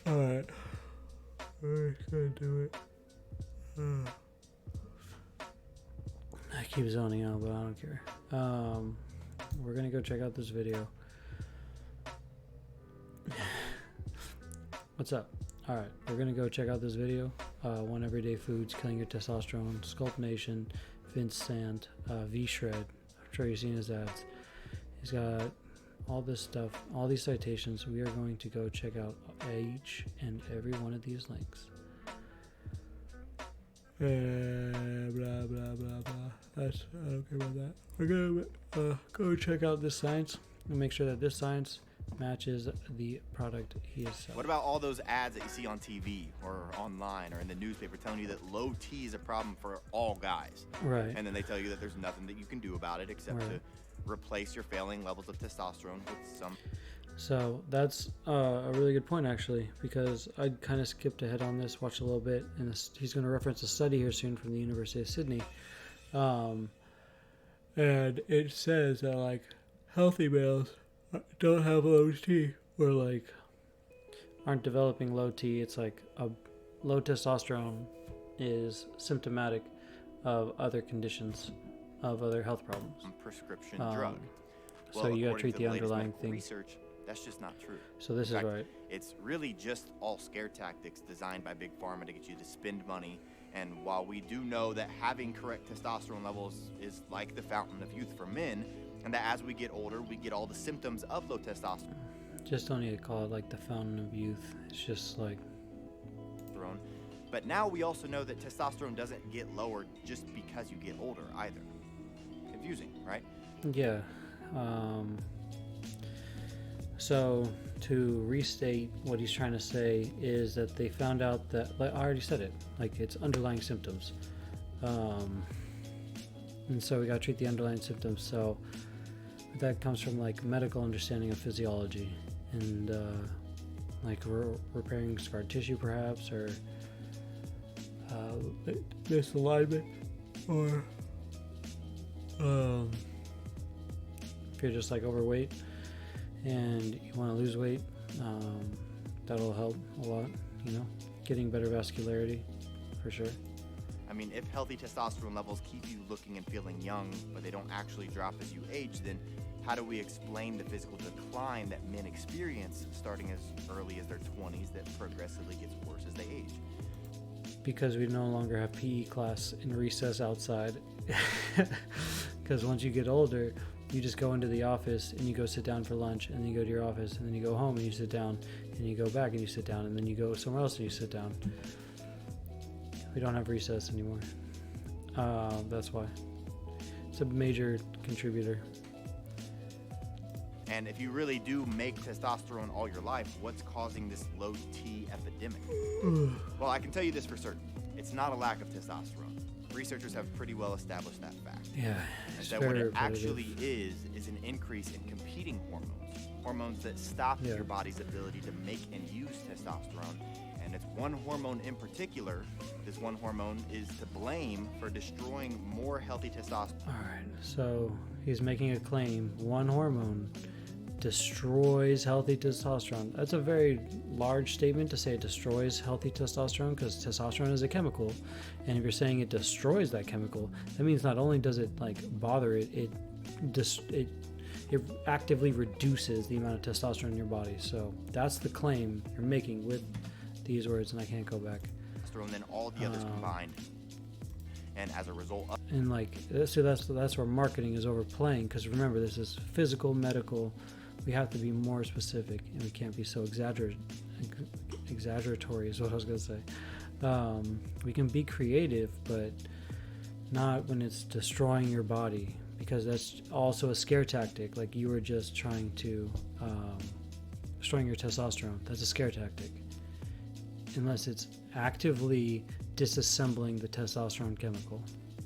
Alright. We're just gonna do it. I keep zoning out, but I don't care. We're gonna go check out this video. What's up? Alright, we're gonna go check out this video. One Everyday Foods, Killing Your Testosterone, Sculpt Nation, Vince Sant, V-Shred. I'm sure you've seen his ads. He's got all this stuff, all these citations. We are going to go check out each and every one of these links. Blah, blah, blah, blah. I don't care about that. We're gonna go check out this science and make sure that this science matches the product he is selling. What about all those ads that you see on TV or online or in the newspaper telling you that low T is a problem for all guys? Right. And then they tell you that there's nothing that you can do about it except to replace your failing levels of testosterone with some. So that's a really good point, actually, because I kind of skipped ahead on this, watched a little bit, and he's going to reference a study here soon from the University of Sydney. And it says that, like, healthy males don't have low T, or, like, aren't developing low T. It's like a low testosterone is symptomatic of other conditions, of other health problems. Prescription drug. Well, so you got to treat the underlying thing. Research, that's just not true. So this is right. It's really just all scare tactics designed by Big Pharma to get you to spend money. And while we do know that having correct testosterone levels is like the fountain of youth for men, and that as we get older, we get all the symptoms of low testosterone. Just don't need to call it like the fountain of youth. It's just like... But now we also know that testosterone doesn't get lower just because you get older either. Confusing, right? Yeah. So to restate what he's trying to say is that they found out that, like I already said it, like it's underlying symptoms. And so we got to treat the underlying symptoms. So that comes from like medical understanding of physiology and like repairing scarred tissue perhaps, or misalignment, or if you're just like overweight and you want to lose weight, that'll help a lot, you know, getting better vascularity for sure. I mean, if healthy testosterone levels keep you looking and feeling young, but they don't actually drop as you age, then how do we explain the physical decline that men experience starting as early as their 20s that progressively gets worse as they age? Because we no longer have PE class in recess outside. Because once you get older, you just go into the office and you go sit down for lunch, and then you go to your office, and then you go home and you sit down, and you go back and you sit down, and then you go somewhere else and you sit down. We don't have recess anymore. That's why. It's a major contributor. And if you really do make testosterone all your life, what's causing this low T epidemic? Well, I can tell you this for certain. It's not a lack of testosterone. Researchers have pretty well established that fact. Yeah. And so what it actually is an increase in competing hormones. Hormones that stop your body's ability to make and use testosterone. And it's one hormone in particular. This one hormone is to blame for destroying more healthy testosterone. All right, so he's making a claim. One hormone destroys healthy testosterone. That's a very large statement to say it destroys healthy testosterone, because testosterone is a chemical, and if you're saying it destroys that chemical, that means not only does it like bother it, it actively reduces the amount of testosterone in your body. So that's the claim you're making with these words, and I can't go back. And then all the others combined, and as a result of... And like, so that's where marketing is overplaying, because remember, this is physical, medical. We have to be more specific, and we can't be so exaggeratory is what I was going to say. We can be creative, but not when it's destroying your body, because that's also a scare tactic. Like you were just trying to destroying your testosterone. That's a scare tactic. Unless it's actively disassembling the testosterone chemical,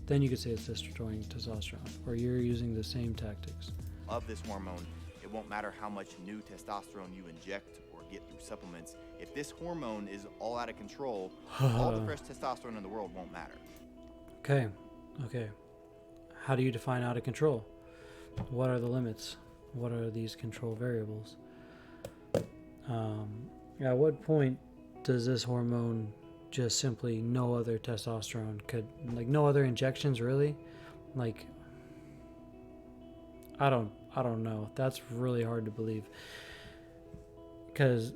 then you could say it's destroying testosterone, or you're using the same tactics. Of this hormone, it won't matter how much new testosterone you inject or get through supplements. If this hormone is all out of control, all the fresh testosterone in the world won't matter. Okay. How do you define out of control? What are the limits? What are these control variables? At what point does this hormone just simply no other testosterone could, like, no other injections really? Like, I don't know. That's really hard to believe, because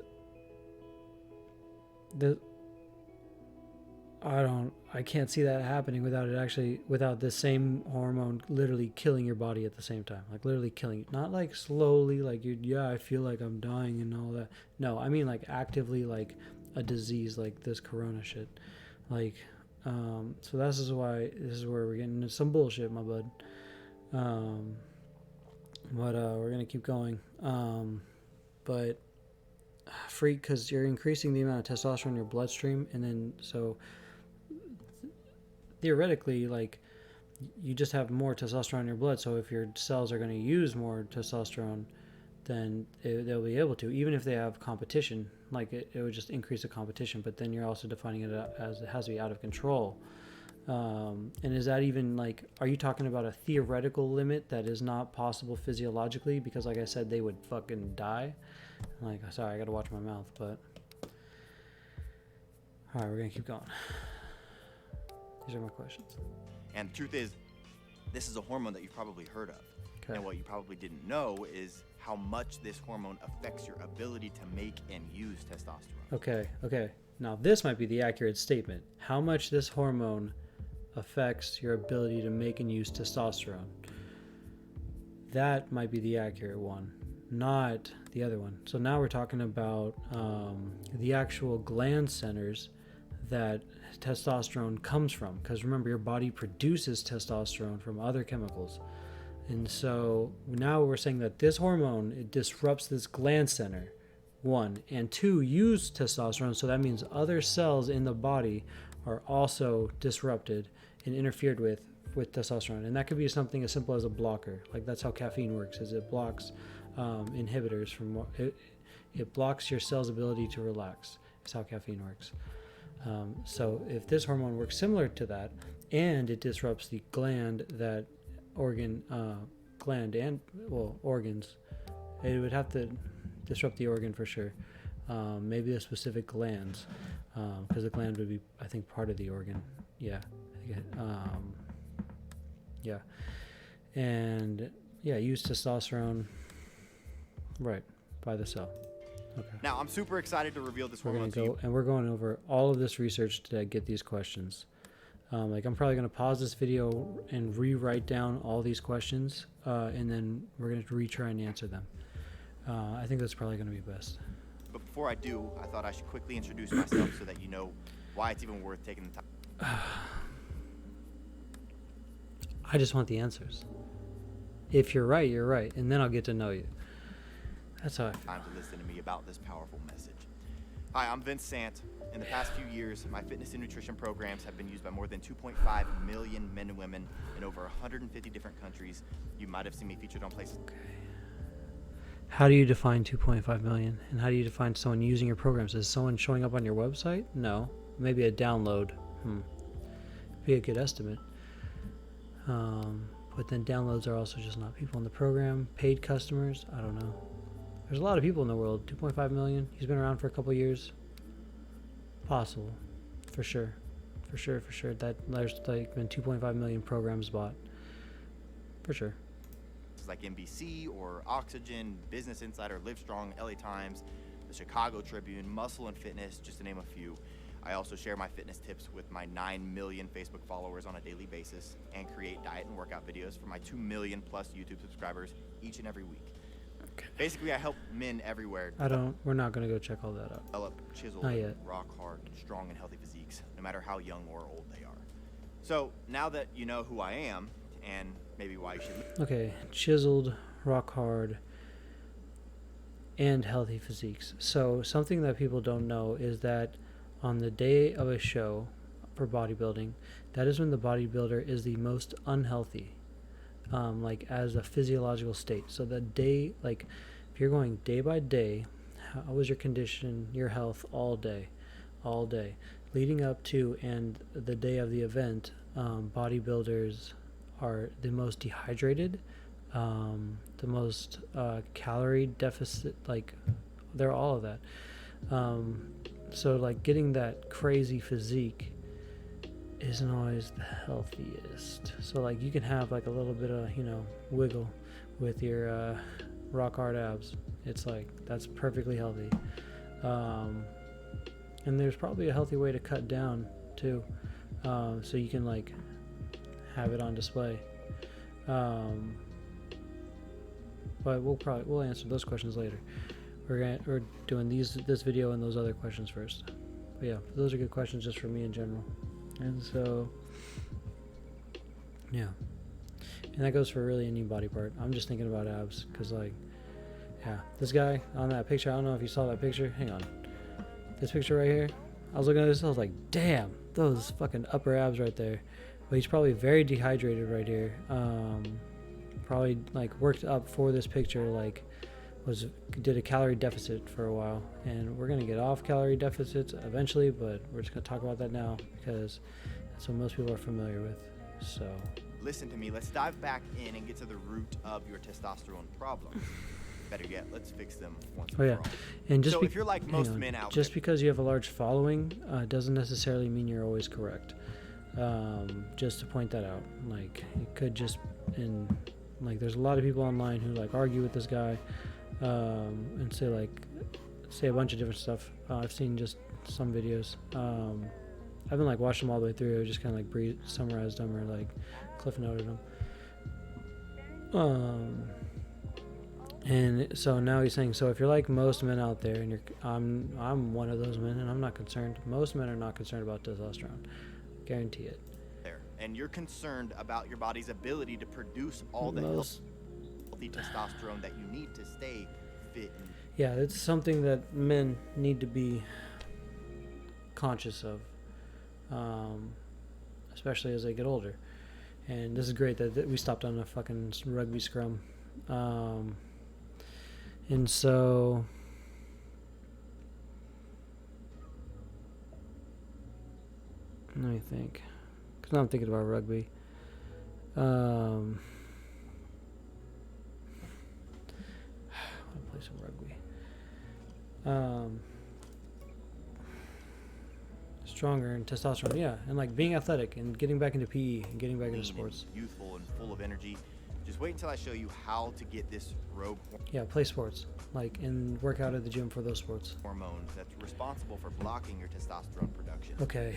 I can't see that happening without the same hormone literally killing your body at the same time. Like, literally killing you. Not like slowly, like, I feel like I'm dying and all that. No, I mean like actively, like a disease like this corona shit. Like, so this is where we're getting into some bullshit, my bud. But we're gonna keep going. But freak, because you're increasing the amount of testosterone in your bloodstream, and then so theoretically, like, you just have more testosterone in your blood. So if your cells are going to use more testosterone, then they'll be able to, even if they have competition. Like, it would just increase the competition. But then you're also defining it as it has to be out of control. And is that even, like, are you talking about a theoretical limit that is not possible physiologically? Because, like I said, they would fucking die. Like, sorry, I gotta watch my mouth, but all right, we're gonna keep going. These are my questions. And the truth is, this is a hormone that you've probably heard of. Okay. And what you probably didn't know is how much this hormone affects your ability to make and use testosterone. Okay. Now, this might be the accurate statement. How much this hormone affects your ability to make and use testosterone. That might be the accurate one, not the other one. So now we're talking about the actual gland centers that testosterone comes from, because remember, your body produces testosterone from other chemicals. And so now we're saying that this hormone, it disrupts this gland center, one, and two, use testosterone. So that means other cells in the body are also disrupted and interfered with testosterone. And that could be something as simple as a blocker. Like, that's how caffeine works, is it blocks inhibitors from it blocks your cell's ability to relax. That's how caffeine works. So if this hormone works similar to that, and it disrupts the gland organs, it would have to disrupt the organ for sure. Maybe the specific glands, because the gland would be, I think, part of the organ. Yeah. And use testosterone, right, by the cell. Okay. Now, I'm super excited to reveal this hormone to you. And we're going over all of this research to get these questions. I'm probably going to pause this video and rewrite down all these questions, and then we're going to retry and answer them. I think that's probably going to be best. But before I do, I thought I should quickly introduce myself so that you know why it's even worth taking the time. I just want the answers. If you're right, you're right, and then I'll get to know you. That's how I feel. Time to listen to me about this powerful message. Hi, I'm Vince Sant. In the past few years, my fitness and nutrition programs have been used by more than 2.5 million men and women in over 150 different countries. You might have seen me featured on places. Okay. How do you define 2.5 million? And how do you define someone using your programs? Is someone showing up on your website? No. Maybe a download. Be a good estimate. But then downloads are also just not people in the program. Paid customers, I don't know. There's a lot of people in the world. 2.5 million. He's been around for a couple years. Possible. For sure. That there's like been 2.5 million programs bought. For sure. Like NBC or Oxygen, Business Insider, Livestrong, LA Times, the Chicago Tribune, Muscle and Fitness, just to name a few. I also share my fitness tips with my 9 million Facebook followers on a daily basis and create diet and workout videos for my 2 million plus YouTube subscribers each and every week. Okay. Basically, I help men everywhere. We're not going to go check all that out. Develop chiseled, rock hard, strong, and healthy physiques, no matter how young or old they are. So now that you know who I am and maybe why you should. Okay, chiseled, rock hard, and healthy physiques. So something that people don't know is that on the day of a show for bodybuilding, that is when the bodybuilder is the most unhealthy, like as a physiological state. So the day, like if you're going day by day, how was your condition, your health all day, leading up to and the day of the event, bodybuilders are the most dehydrated, the most calorie deficit, like they're all of that. so like getting that crazy physique isn't always the healthiest. So like you can have like a little bit of, you know, wiggle with your rock hard abs. It's like that's perfectly healthy. And there's probably a healthy way to cut down too, so you can like have it on display. But we'll answer those questions later. We're doing this video and those other questions first. But yeah, those are good questions just for me in general. And so yeah, and that goes for really any body part. I'm just thinking about abs because like, yeah, this guy on that picture, I don't know if you saw that picture. Hang on, this picture right here, I was looking at this, I was like, damn, those fucking upper abs right there. But he's probably very dehydrated right here. Probably like worked up for this picture, like did a calorie deficit for a while, and we're gonna get off calorie deficits eventually, but we're just gonna talk about that now because that's what most people are familiar with. So listen to me, let's dive back in and get to the root of your testosterone problem. Better yet, let's fix them once and for all. And just so if you're like most men out just because you have a large following doesn't necessarily mean you're always correct. Just to point that out, like it could just like there's a lot of people online who like argue with this guy and say a bunch of different stuff. I've seen just some videos. I've been like watching them all the way through. I just kind of like summarized them or like cliff noted them. And so now he's saying, so if you're like most men out there, and I'm one of those men, and I'm not concerned. Most men are not concerned about testosterone. Guarantee it. And you're concerned about your body's ability to produce all the healthy testosterone that you need to stay fit. Yeah, it's something that men need to be conscious of, especially as they get older. And this is great that we stopped on a fucking rugby scrum. And so let me think. Because now I'm thinking about rugby. I want to play some rugby. Stronger and testosterone, yeah. And like being athletic and getting back into PE and getting back into sports. Youthful and full of energy. Just wait until I show you how to get this rogue Yeah, play sports. Like, and work out at the gym for those sports. Hormones that's responsible for blocking your testosterone production. Okay.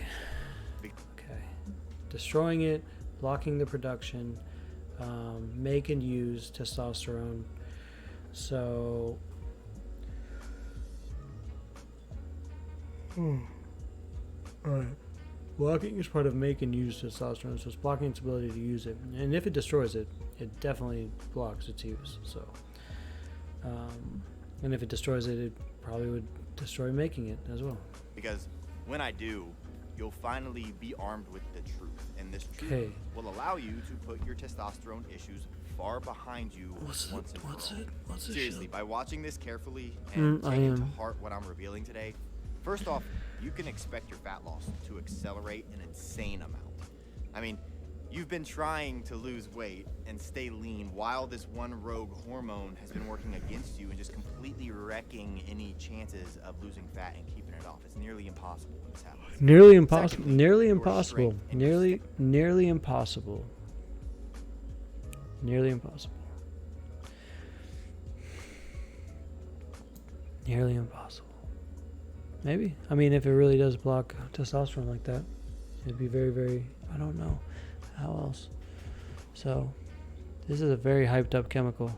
Destroying it, blocking the production, make and use testosterone. So, alright. Blocking is part of make and use testosterone, so it's blocking its ability to use it. And if it destroys it, it definitely blocks its use. So, and if it destroys it, it probably would destroy making it as well. Because when I do, you'll finally be armed with the truth, and this truth will allow you to put your testosterone issues far behind you once and for all. Seriously, by watching this carefully and taking to heart what I'm revealing today, first off, you can expect your fat loss to accelerate an insane amount. I mean, you've been trying to lose weight and stay lean while this one rogue hormone has been working against you and just completely wrecking any chances of losing fat and keeping it off. It's nearly impossible when this happens. Nearly impossible. Secondly, nearly impossible. Nearly impossible. Nearly impossible. Nearly impossible. Maybe. I mean, if it really does block testosterone like that, it'd be very, very, I don't know how else. So, this is a very hyped up chemical.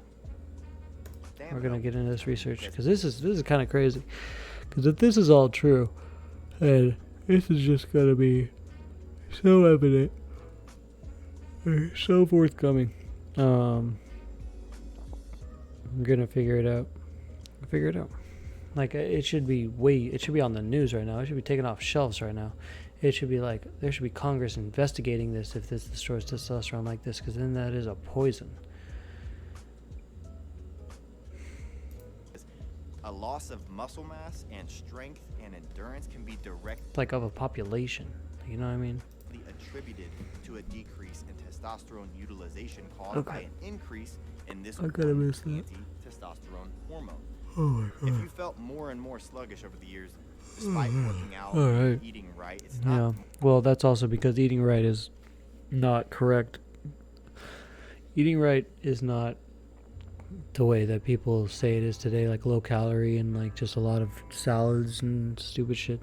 We're going to get into this research because this is kind of crazy. Because if this is all true, then this is just going to be so evident, so forthcoming. We're going to figure it out. Like, it should be on the news right now. It should be taken off shelves right now. It should be like, there should be Congress investigating this if this destroys testosterone like this, because then that is a poison. A loss of muscle mass and strength and endurance can be like of a population. You know what I mean? Attributed to a decrease in testosterone utilization caused by an increase in this anti-testosterone hormone. Oh my God. If you felt more and more sluggish over the years, despite working out All right. and eating right, it's not. Yeah. Well, that's also because eating right is not correct. Eating right is not the way that people say it is today, like low calorie and like just a lot of salads and stupid shit.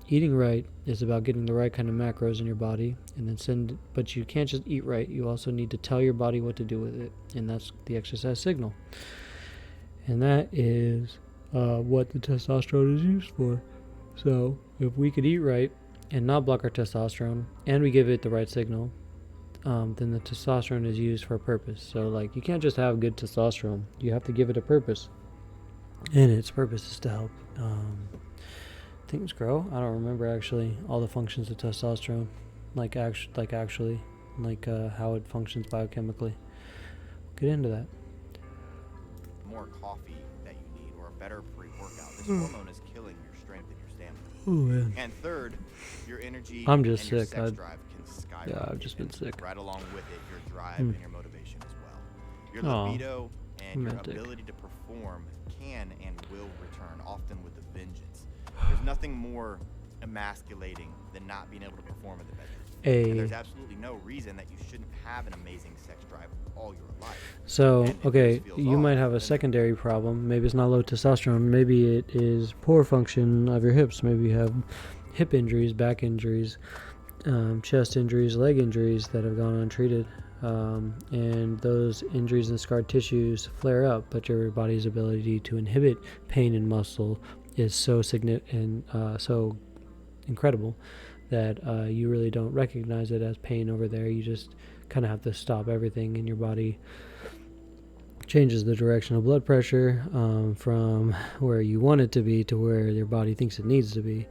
Eating right is about getting the right kind of macros in your body and then but you can't just eat right. You also need to tell your body what to do with it, and that's the exercise signal. And that is what the testosterone is used for. So if we could eat right and not block our testosterone and we give it the right signal, then the testosterone is used for a purpose. So like you can't just have good testosterone. You have to give it a purpose. And its purpose is to help things grow. I don't remember actually all the functions of testosterone, like how it functions biochemically. Get into that. More coffee that you need or a better pre-workout. This hormone is killing your strength and your stamina. Oh man. And third, your energy I'm just and your sick. sex drive can skyrocket. Yeah, I've just been sick. Right along with it, your drive and your motivation as well. Your libido and your ability to perform can and will return, often with a vengeance. There's nothing more emasculating than not being able to perform in the bedroom. And there's absolutely no reason that you shouldn't have an amazing sex drive all your life. So, okay, you might have a secondary problem. Maybe it's not low testosterone. Maybe it is poor function of your hips. Maybe you have hip injuries, back injuries, chest injuries, leg injuries that have gone untreated. And those injuries and scar tissues flare up, but your body's ability to inhibit pain and muscle is so significant and so incredible that you really don't recognize it as pain over there. You just kind of have to stop everything, and your body changes the direction of blood pressure from where you want it to be to where your body thinks it needs to be.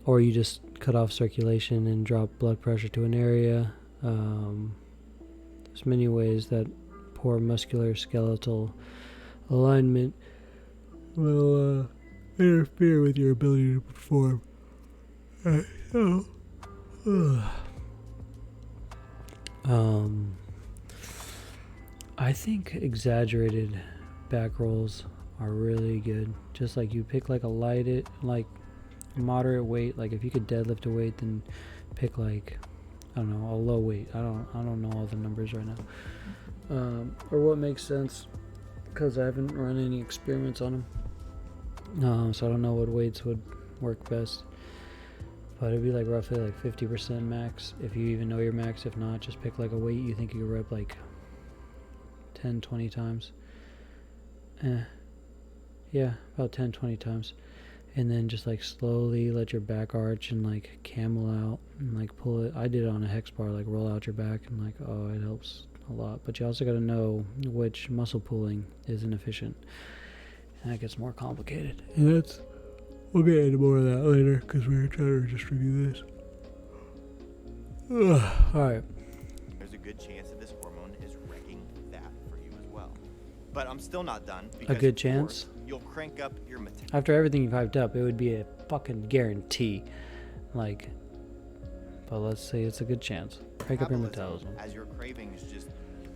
Or you just cut off circulation and drop blood pressure to an area. There's many ways that poor muscular skeletal alignment will interfere with your ability to perform. I think exaggerated back rolls are really good. Just like you pick like moderate weight. Like if you could deadlift a weight, then pick like, I don't know, a low weight. I don't know all the numbers right now. Or what makes sense, because I haven't run any experiments on them. So I don't know what weights would work best. But it'd be like roughly like 50% max, if you even know your max. If not, just pick like a weight you think you could rep like 10, 20 times. Yeah, about 10, 20 times. And then just like slowly let your back arch and like camel out and like pull it. I did it on a hex bar, like roll out your back, and like, oh, it helps a lot. But you also got to know which muscle pulling is inefficient. And that gets more complicated. And we'll get into more of that later because we're trying to just review this. Alright. There's a good chance that this hormone is wrecking that for you as well. But I'm still not done. A good chance? You'll crank up your metabolism. After everything you've hyped up, it would be a fucking guarantee. Like, but let's say it's a good chance. Crank up your metabolism. As your cravings just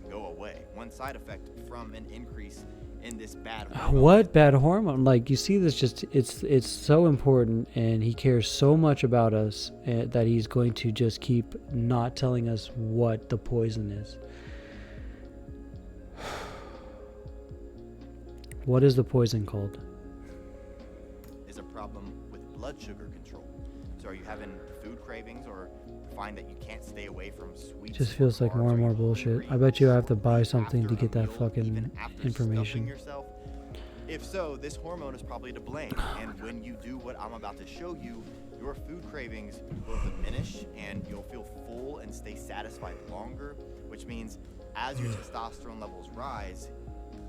go away. One side effect from an increase in this bad hormone. What bad hormone? Like, you see this, just it's so important, and he cares so much about us that he's going to just keep not telling us what the poison is. What is the poison called? Is a problem with blood sugar control. So are you having food cravings, or find that you can't stay away from sweets? It just feels like more and more bullshit. I bet you I have to buy something to get that fucking information. If so, this hormone is probably to blame. And when you do what I'm about to show you, your food cravings will diminish and you'll feel full and stay satisfied longer, which means as your testosterone levels rise,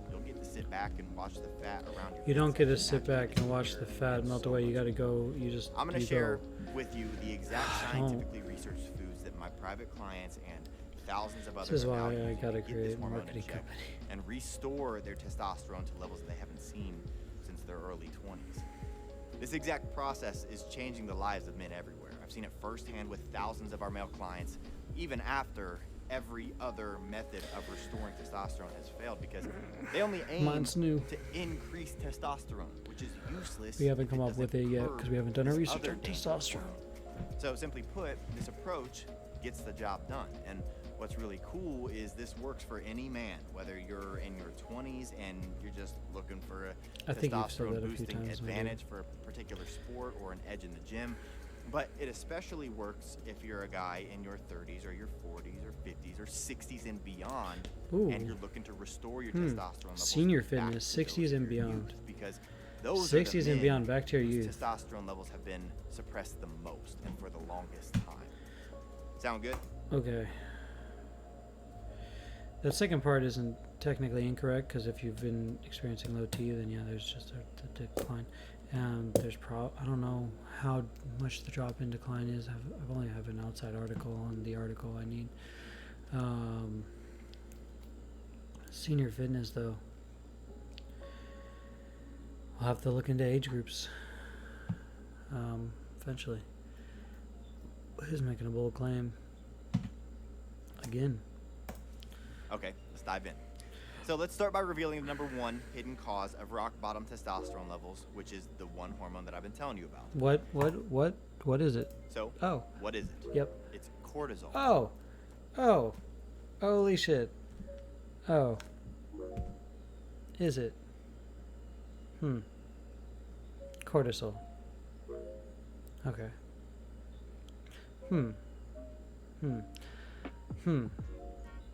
you'll get to sit back and watch the fat around your. You don't get to sit back and watch the fat melt away. You got to go. I'm going to share with you the exact scientifically researched foods that my private clients and thousands of others. This is why I got to create a marketing company and restore their testosterone to levels they haven't seen since their early 20s. This exact process is changing the lives of men everywhere. I've seen it firsthand with thousands of our male clients, even after every other method of restoring testosterone has failed because they only aim new. to increase testosterone, which is useless. We haven't come up with it yet because we haven't done our research on testosterone. So simply put, this approach gets the job done. And what's really cool is this works for any man, whether you're in your 20s and you're just looking for a testosterone boosting advantage for a particular sport or an edge in the gym. But it especially works if you're a guy in your 30s or your 40s or 50s or 60s and beyond, and you're looking to restore your testosterone levels. Senior fitness, 60s and beyond. Because those 60s and beyond, back to your youth. Testosterone levels have been suppressed the most and for the longest time. Sound good? Okay. That second part isn't technically incorrect because if you've been experiencing low T, then yeah, there's just a decline. There's I don't know how much the drop in decline is. I've only have an outside article on the article I need. Senior fitness though, I'll have to look into age groups eventually. Who's making a bold claim again? Okay, let's dive in. So let's start by revealing the number one hidden cause of rock bottom testosterone levels, which is the one hormone that I've been telling you about. What is it? So, what is it? Yep. It's cortisol. Oh, holy shit. Oh, is it? Cortisol. Okay.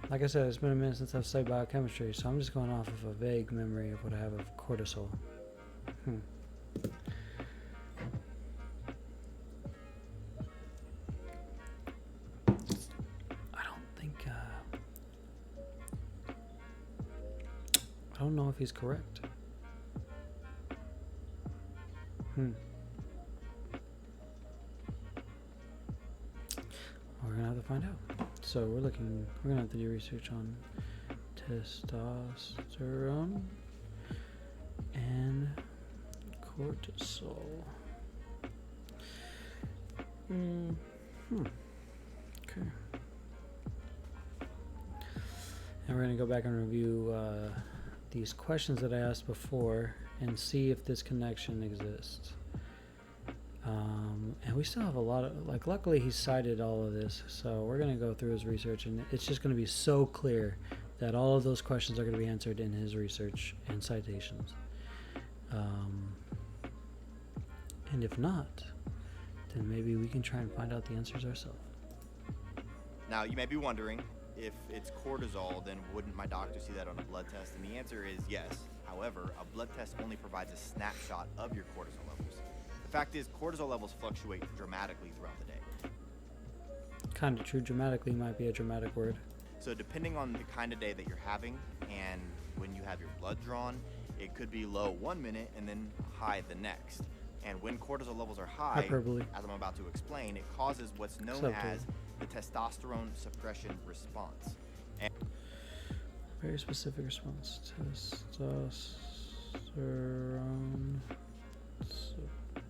Like I said, it's been a minute since I've studied biochemistry, so I'm just going off of a vague memory of what I have of cortisol. I don't know if he's correct. We're gonna have to find out. So we're gonna have to do research on testosterone and cortisol. Okay. And we're gonna go back and review these questions that I asked before and see if this connection exists. And we still have a lot of, luckily he cited all of this, so we're going to go through his research, and it's just going to be so clear that all of those questions are going to be answered in his research and citations. And if not, then maybe we can try and find out the answers ourselves. Now, you may be wondering, if it's cortisol, then wouldn't my doctor see that on a blood test? And the answer is yes. However, a blood test only provides a snapshot of your cortisol levels. The fact is, cortisol levels fluctuate dramatically throughout the day. Kind of true. Dramatically might be a dramatic word. So depending on the kind of day that you're having and when you have your blood drawn, it could be low 1 minute and then high the next. And when cortisol levels are high, hyperbole, as I'm about to explain, it causes what's known as the testosterone suppression response. And very specific response. Testosterone suppression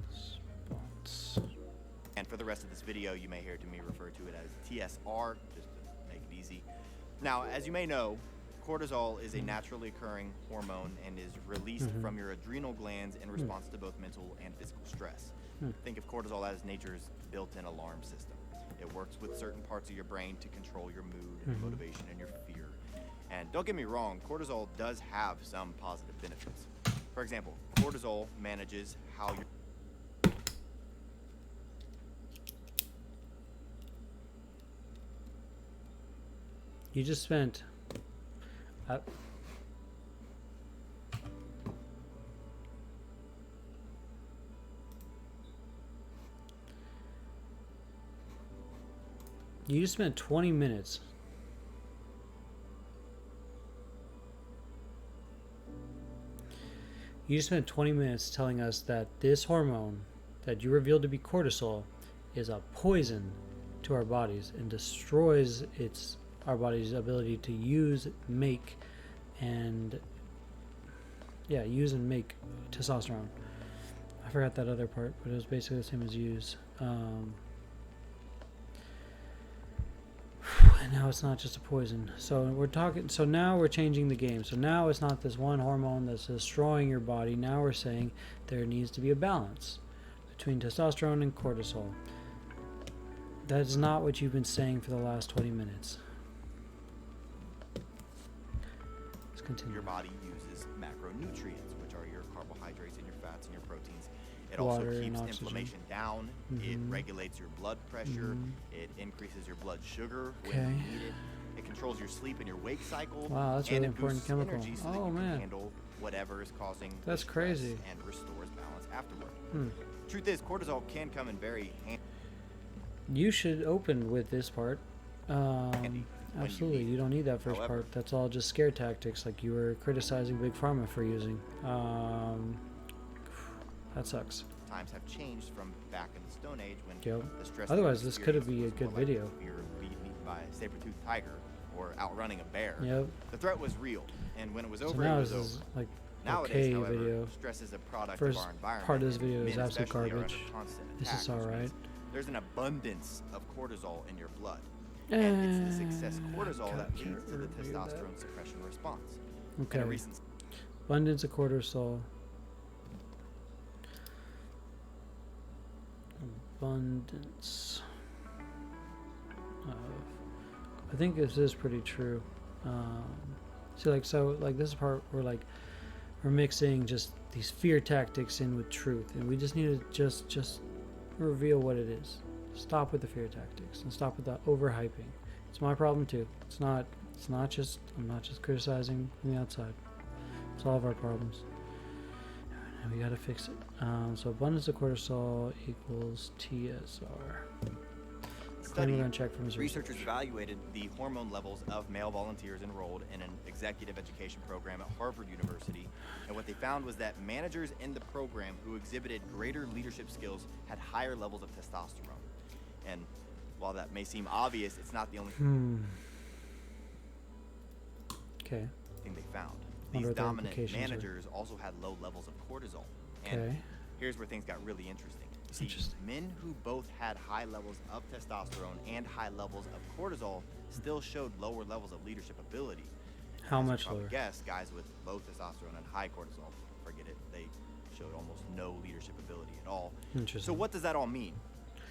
response. And for the rest of this video, you may hear me refer to it as TSR, just to make it easy. Now, as you may know, cortisol is a naturally occurring hormone and is released from your adrenal glands in response to both mental and physical stress. Think of cortisol as nature's built-in alarm system. It works with certain parts of your brain to control your mood and motivation and your fear. And don't get me wrong, cortisol does have some positive benefits. For example, cortisol manages how you're... You just spent... You just spent 20 minutes telling us that this hormone that you revealed to be cortisol is a poison to our bodies and destroys our body's ability to use and make testosterone. I forgot that other part, but it was basically the same as use. Now it's not just a poison. So now we're changing the game. So now it's not this one hormone that's destroying your body. Now we're saying there needs to be a balance between testosterone and cortisol. That's not what you've been saying for the last 20 minutes. Let's continue. Your body uses macronutrients, which are your carbohydrates and your fats and your proteins. It Water also and keeps oxygen. inflammation down. It regulates your blood pressure. It increases your blood sugar when you need it. It controls your sleep and your wake cycle. Wow, that's a really important chemical. Energy so that you can handle whatever is causing that's crazy and restores balance afterward. Truth is, cortisol can come in very handy. You should open with this part. Absolutely, you don't need that first part. That's all just scare tactics, like you were criticizing Big Pharma for using. That sucks. Times have changed from back in the Stone Age when the stress. Otherwise, this could be a good video. You're being eaten by a saber-toothed tiger or outrunning a bear. Yep. The threat was real, and when it was So over, now it was this over. is like Nowadays, however, video. stress is a product First of our environment. part of this video is Men absolute especially are garbage. under constant This attack, is all which right. means there's an abundance of cortisol in your blood. And it's this excess cortisol that leads to the testosterone suppression response. Okay. In a recent Abundance of cortisol. Abundance of. I think this is pretty true. See, like, so, like, this is part where, like, we're mixing just these fear tactics in with truth, and we just need to just reveal what it is. Stop with the fear tactics and stop with the overhyping. It's my problem too. It's not just, I'm not just criticizing from the outside. It's all of our problems. And we gotta fix it. So abundance of cortisol equals TSR. study, check from his researchers evaluated the hormone levels of male volunteers enrolled in an executive education program at Harvard University, and what they found was that managers in the program who exhibited greater leadership skills had higher levels of testosterone. And while that may seem obvious, it's not the only thing they found. These dominant managers also had low levels of cortisol. And here's where things got really interesting. See, men who both had high levels of testosterone and high levels of cortisol still showed lower levels of leadership ability. How much lower? Guess guys with low testosterone and high cortisol, forget it. They showed almost no leadership ability at all. Interesting. So what does that all mean?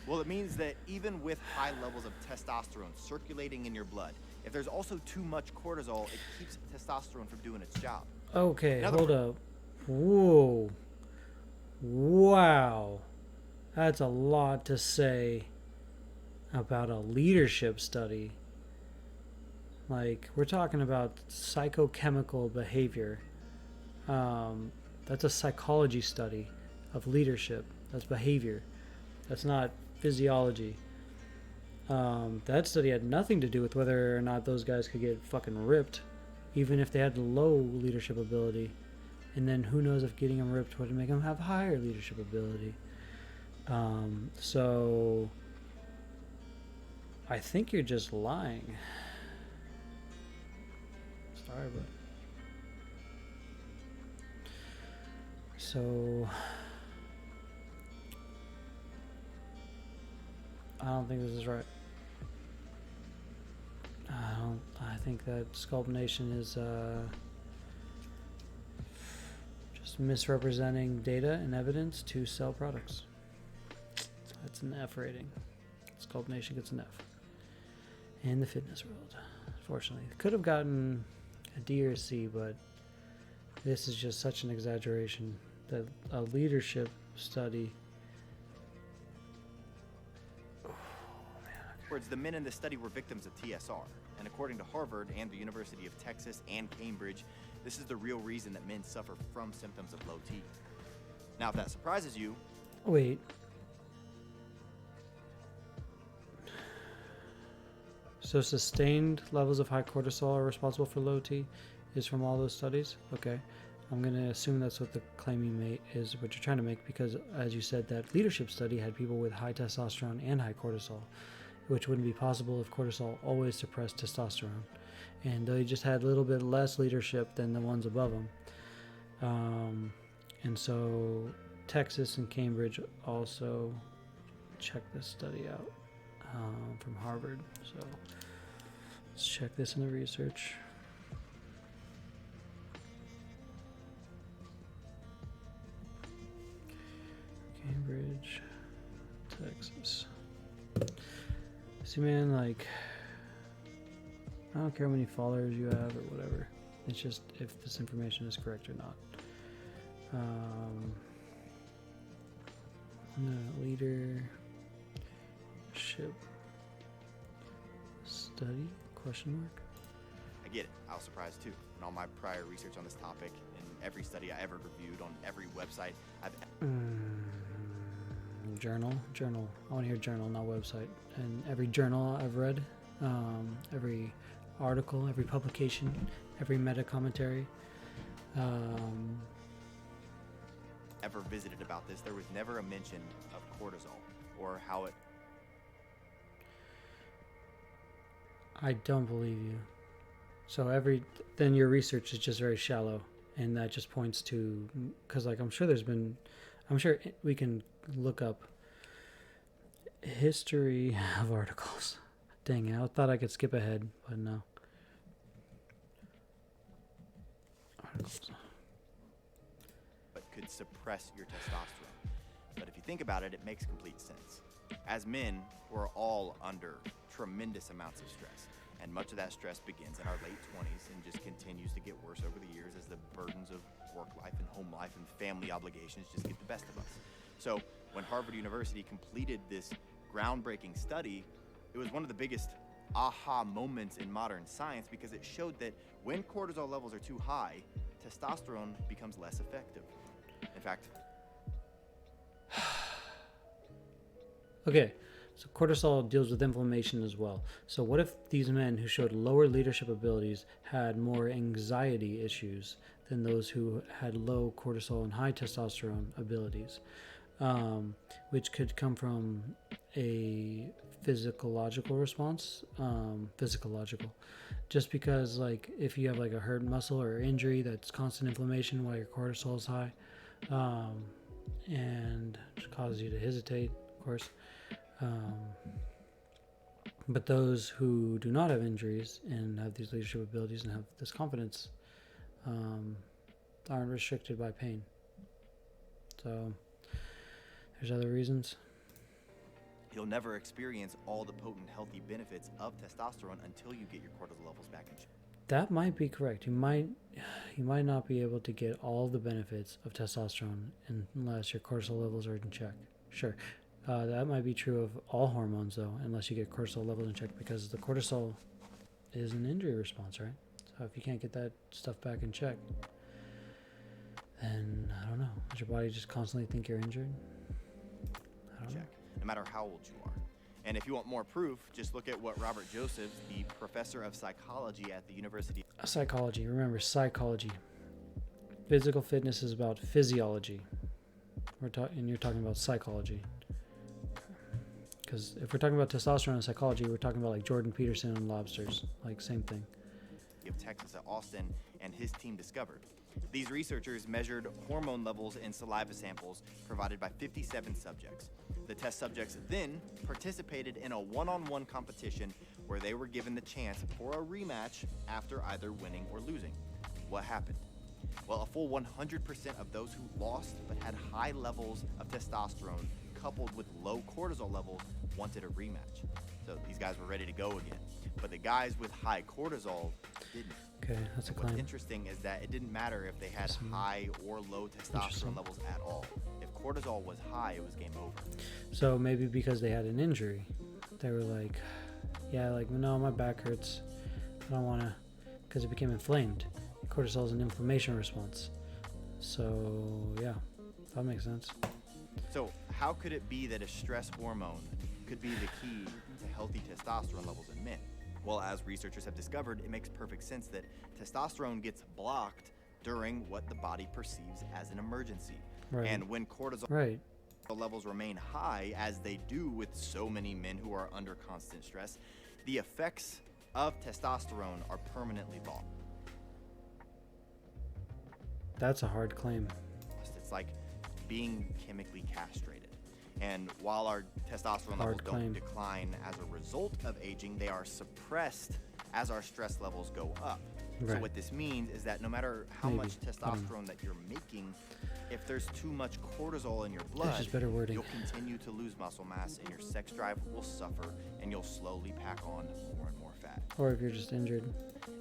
Well, it means that even with high levels of testosterone circulating in your blood, if there's also too much cortisol, it keeps testosterone from doing its job. Okay, hold up. Whoa. Wow. That's a lot to say about a leadership study. Like, we're talking about psychochemical behavior. That's a psychology study of leadership. That's behavior. That's not physiology. That study had nothing to do with whether or not those guys could get fucking ripped, even if they had low leadership ability. And then who knows if getting them ripped would make them have higher leadership ability. So I think you're just lying. Sorry, but so I don't think this is right. I think that Sculpt Nation is just misrepresenting data and evidence to sell products. That's an F rating. Sculpt Nation gets an F. In the fitness world, unfortunately. Could have gotten a D or a C, but this is just such an exaggeration that a leadership study. The men in this study were victims of TSR, and according to Harvard and the University of Texas and Cambridge, this is the real reason that men suffer from symptoms of low T. Now, if that surprises you... Wait. So sustained levels of high cortisol are responsible for low T is from all those studies? Okay. I'm going to assume that's what the claim you made is what you're trying to make, because as you said, that leadership study had people with high testosterone and high cortisol, which wouldn't be possible if cortisol always suppressed testosterone. And they just had a little bit less leadership than the ones above them. And so Texas and Cambridge also checked this study out from Harvard. So Let's check this in the research. Cambridge, Texas. See, man, like, I don't care how many followers you have or whatever. It's just if this information is correct or not. Leadership study? Question mark? I get it. I was surprised too. In all my prior research on this topic, in every study I ever reviewed, on every website I've Journal. I want to hear journal, not website. And every journal I've read, every article, every publication, every meta commentary, ever visited about this, there was never a mention of cortisol or how it. I don't believe you. So then your research is just very shallow, and that just points to, because like I'm sure we can look up history of articles. Dang it, I thought I could skip ahead, but no. Articles. But could suppress your testosterone. But if you think about it, it makes complete sense. As men, we're all under tremendous amounts of stress. And much of that stress begins in our late 20s and just continues to get worse over the years as the burdens of work life and home life and family obligations just get the best of us. So when Harvard University completed this groundbreaking study, it was one of the biggest aha moments in modern science because it showed that when cortisol levels are too high, testosterone becomes less effective. In fact, okay, so cortisol deals with inflammation as well. So what if these men who showed lower leadership abilities had more anxiety issues than those who had low cortisol and high testosterone abilities, which could come from a physiological response, just because like if you have like a hurt muscle or injury that's constant inflammation while your cortisol is high, and it causes you to hesitate, of course. But those who do not have injuries and have these leadership abilities and have this confidence aren't restricted by pain. So there's other reasons. You'll never experience all the potent healthy benefits of testosterone until you get your cortisol levels back in check. That might be correct. You might not be able to get all the benefits of testosterone unless your cortisol levels are in check. Sure. That might be true of all hormones, though, unless you get cortisol levels in check, because the cortisol is an injury response, right? So if you can't get that stuff back in check, then I don't know. Does your body just constantly think you're injured? I don't know. No matter how old you are. And if you want more proof, just look at what Robert Joseph, the professor of psychology at the University. Psychology. Remember, psychology. Physical fitness is about physiology. And you're talking about psychology. Because if we're talking about testosterone and psychology, we're talking about like Jordan Peterson and lobsters, like same thing. Of Texas at Austin and his team discovered. These researchers measured hormone levels in saliva samples provided by 57 subjects. The test subjects then participated in a one-on-one competition where they were given the chance for a rematch after either winning or losing. What happened? Well, a full 100% of those who lost but had high levels of testosterone coupled with low cortisol levels wanted a rematch. So these guys were ready to go again. But the guys with high cortisol didn't. Okay, that's a claim. What's interesting is that it didn't matter if they had high or low testosterone levels at all. If cortisol was high, it was game over. So maybe because they had an injury, they were like, yeah, like, no, my back hurts. I don't want to, because it became inflamed. Cortisol is an inflammation response. So, yeah, that makes sense. So how could it be that a stress hormone could be the key to healthy testosterone levels in men? Well, as researchers have discovered, it makes perfect sense that testosterone gets blocked during what the body perceives as an emergency. Right. And when cortisol levels remain high, as they do with so many men who are under constant stress, the effects of testosterone are permanently blocked. That's a hard claim. It's like being chemically castrated. And while our testosterone levels don't decline as a result of aging, they are suppressed as our stress levels go up. Right. So what this means is that no matter how much testosterone that you're making, if there's too much cortisol in your blood, just better wording. You'll continue to lose muscle mass and your sex drive will suffer and you'll slowly pack on more and more fat. Or if you're just injured.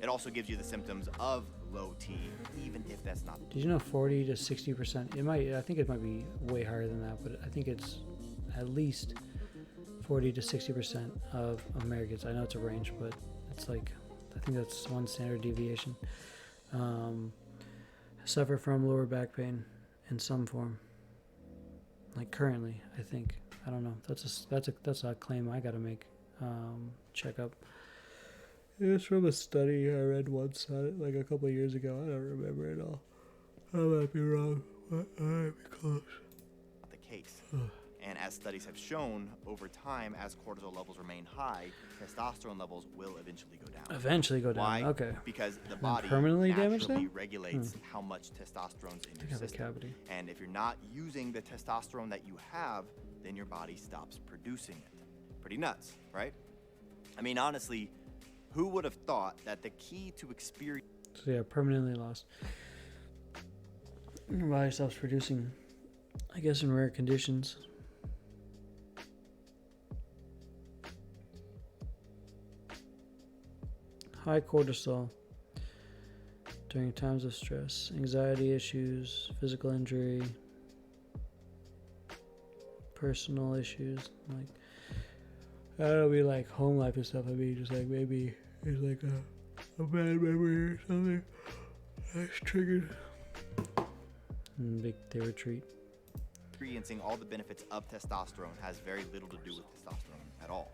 It also gives you the symptoms of low T, even if that's not. Did you know 40 to 60%? I think it might be way higher than that, but I think it's at least 40 to 60% of Americans. I know it's a range, but it's like, I think that's one standard deviation. Suffer from lower back pain in some form. Like currently, I think. I don't know. That's a claim I gotta make. Check up. It's from a study I read once like a couple of years ago. I don't remember it all. I might be wrong, but I might be close. The case. And as studies have shown, over time, as cortisol levels remain high, testosterone levels will eventually go down. Eventually go down. Why? Okay. Because the body permanently naturally regulates how much testosterone's in your system. Cavity. And if you're not using the testosterone that you have, then your body stops producing it. Pretty nuts, right? I mean, honestly, who would have thought that the key to experience... So yeah, permanently lost. Your body stops producing, I guess, in rare conditions. High cortisol during times of stress, anxiety issues, physical injury, personal issues, like, I don't mean like home life and stuff. I mean just like maybe it's like a bad memory or something that's triggered. And they retreat. Experiencing all the benefits of testosterone has very little to do with testosterone at all.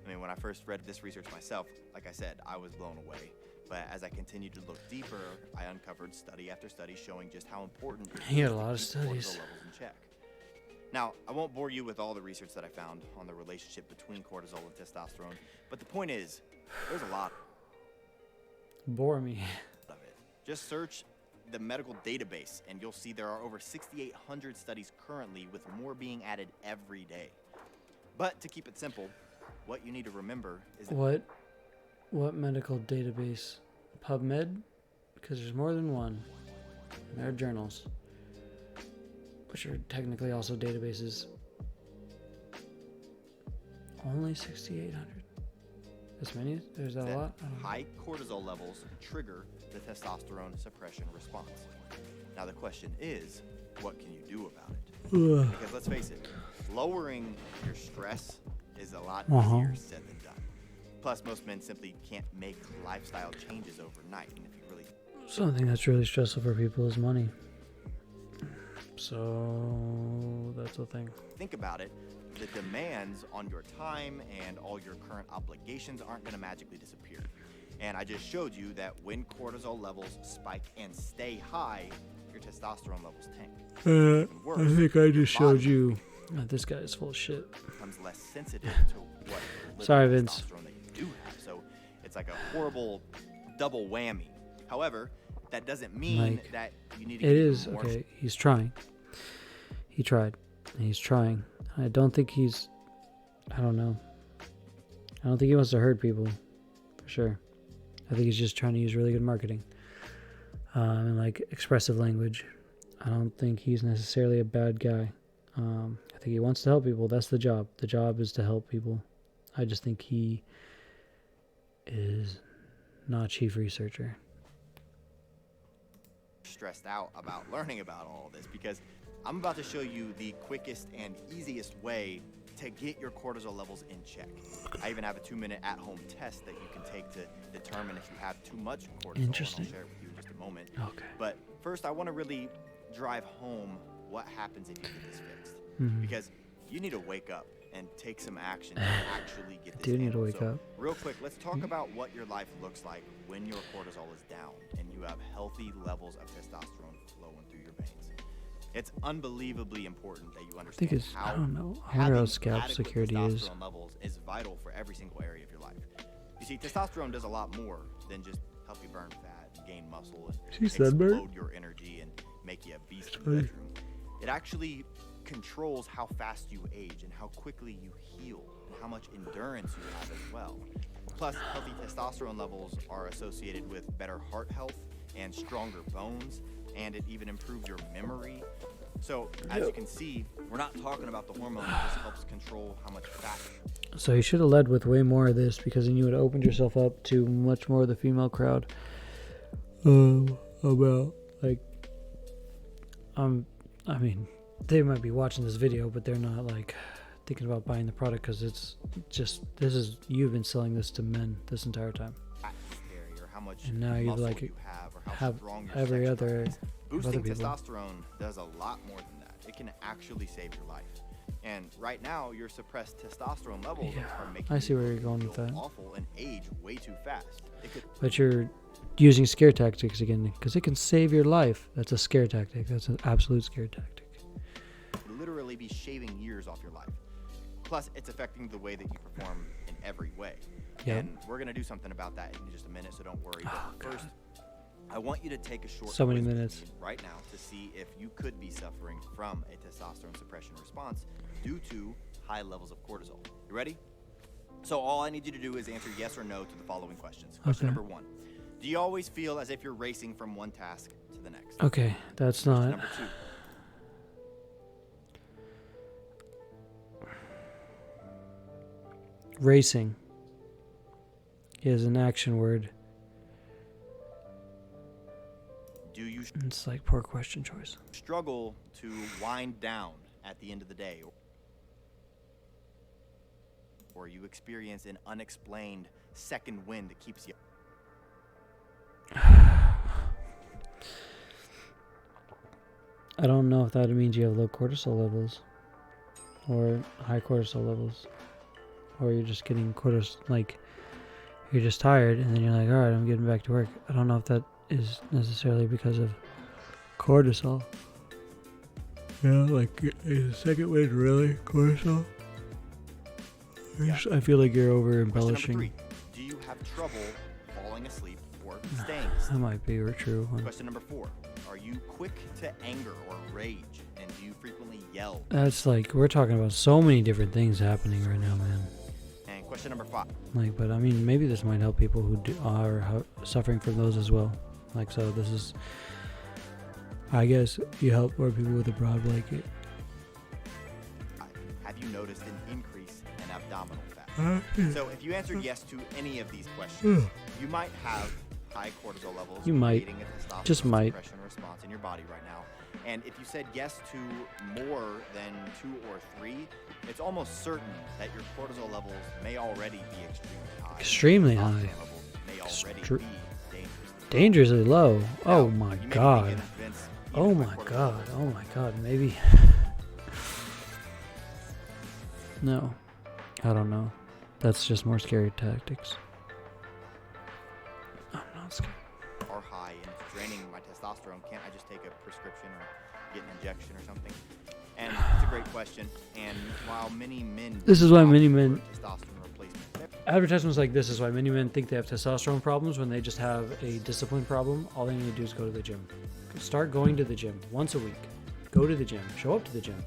I mean, when I first read this research myself, like I said, I was blown away. But as I continued to look deeper, I uncovered study after study showing just how important it is He had a to lot of keep studies. cortisol levels in check. Now, I won't bore you with all the research that I found on the relationship between cortisol and testosterone, but the point is, there's a lot Bore me. of it. Just search the medical database, and you'll see there are over 6,800 studies currently, with more being added every day. But to keep it simple, what you need to remember is that What medical database? PubMed? Because there's more than one. And there are journals, which are technically also databases. Only 6,800. As many? There's that a lot? I don't know. high cortisol levels trigger the testosterone suppression response. Now the question is, what can you do about it? Because let's face it, lowering your stress is a lot easier said than done. Plus, most men simply can't make lifestyle changes overnight. And if you really... Something that's really stressful for people is money. So that's the thing. think about it, the demands on your time and all your current obligations aren't going to magically disappear. And I just showed you that when cortisol levels spike and stay high, your testosterone levels tank. Worse, I think I just showed you. This guy is full of shit. becomes less sensitive to what Sorry, Vince. testosterone that you do have. So it's like a horrible double whammy. However, that doesn't mean that you need to It get is more. okay. He's trying. He tried. And he's trying. I don't think he's. I don't know. I don't think he wants to hurt people. For sure. I think he's just trying to use really good marketing. And like expressive language. I don't think he's necessarily a bad guy. I think he wants to help people. That's the job. The job is to help people. I just think he is not a chief researcher. Stressed out about learning about all this, because I'm about to show you the quickest and easiest way to get your cortisol levels in check. I even have a 2-minute at-home test that you can take to determine if you have too much cortisol. Interesting. And I'll share it with you in just a moment. Okay. But first, I want to really drive home what happens if you get this fixed. Mm-hmm. Because you need to wake up and take some action to actually get this Do need to handled. wake So, up. real quick, let's talk about what your life looks like when your cortisol is down and you have healthy levels of testosterone flowing through your veins. It's unbelievably important that you understand I how don't know. I wonder having how scalp adequate security is. testosterone levels is vital for every single area of your life. You see, testosterone does a lot more than just help you burn fat, gain muscle, and explode your energy and make you a beast in the bedroom. It actually controls how fast you age and how quickly you heal and how much endurance you have as well. Plus, healthy testosterone levels are associated with better heart health and stronger bones, and it even improves your memory. So, as you can see, we're not talking about the hormone that just helps control how much fat. So you should have led with way more of this, because then you would have opened yourself up to much more of the female crowd. About like, I mean, they might be watching this video, but they're not like thinking about buying the product, because it's just, you've been selling this to men this entire time. Or how much and now you like you have, or how strong your every sex other drive is. Boosting people. testosterone does a lot more than that. It can actually save your life. And right now, your suppressed testosterone levels are making I see where you you're going feel with that. awful and age way too fast. But you're using scare tactics again, because it can save your life. That's a scare tactic. That's an absolute scare tactic. Literally be shaving years off your life. Plus, it's affecting the way that you perform in every way. Yep. And we're going to do something about that in just a minute, so don't worry. But first, I want you to take a short So many quiz minutes. right now to see if you could be suffering from a testosterone suppression response due to high levels of cortisol. You ready? So all I need you to do is answer yes or no to the following questions. Question number 1. Do you always feel as if you're racing from one task to the next? Okay, that's Question not. number 2. Racing is an action word. Do you It's like poor question choice. struggle to wind down at the end of the day? Or you experience an unexplained second wind that keeps you... I don't know if that means you have low cortisol levels or high cortisol levels, or you're just getting cortisol, like you're just tired and then you're like, all right, I'm getting back to work. I don't know if that is necessarily because of cortisol. Yeah, like is the second wind really cortisol? I feel like you're over embellishing. Question number 3. Do you have trouble falling asleep or staying That asleep? might be a true one. Question number 4. Are you quick to anger or rage? And do you frequently yell? That's like, we're talking about so many different things happening right now, man. And question number 5. Like, but I mean, maybe this might help people who are suffering from those as well. Like, so this is, I guess, you help more people with a broad blanket. Have you noticed an increase in abdominal fat? So if you answered yes to any of these questions, you might have high cortisol levels. You might. creating a testosterone Just might. suppression response in your body right now. And if you said yes to more than 2 or 3, it's almost certain that your cortisol levels may already be extremely high. Extremely Testosterone high. levels may already be dangerously Dangerously low. Now, Oh my you may be god. thinking, Vince, Oh even my cortisol god. levels Oh my god. Maybe. No. I don't know. That's just more scary tactics. I'm not scared. are high and it's draining my testosterone. Can't I just take a prescription or get an injection or something? And it's a great question. And while many men This is why opt many for men- testosterone replacement, Advertisements like this is why many men think they have testosterone problems when they just have a discipline problem. All they need to do is go to the gym. Start going to the gym once a week. Go to the gym. Show up to the gym.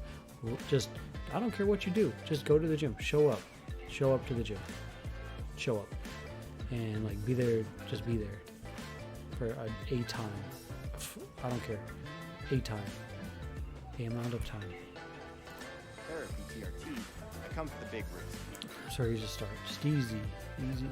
Just, I don't care what you do. Just go to the gym. Show up. Show up to the gym. Show up. And like be there, just be there for a time. I don't care. A time. A amount of time. therapy, TRT, it comes with a big risk. So you just start. Just easy. Easy.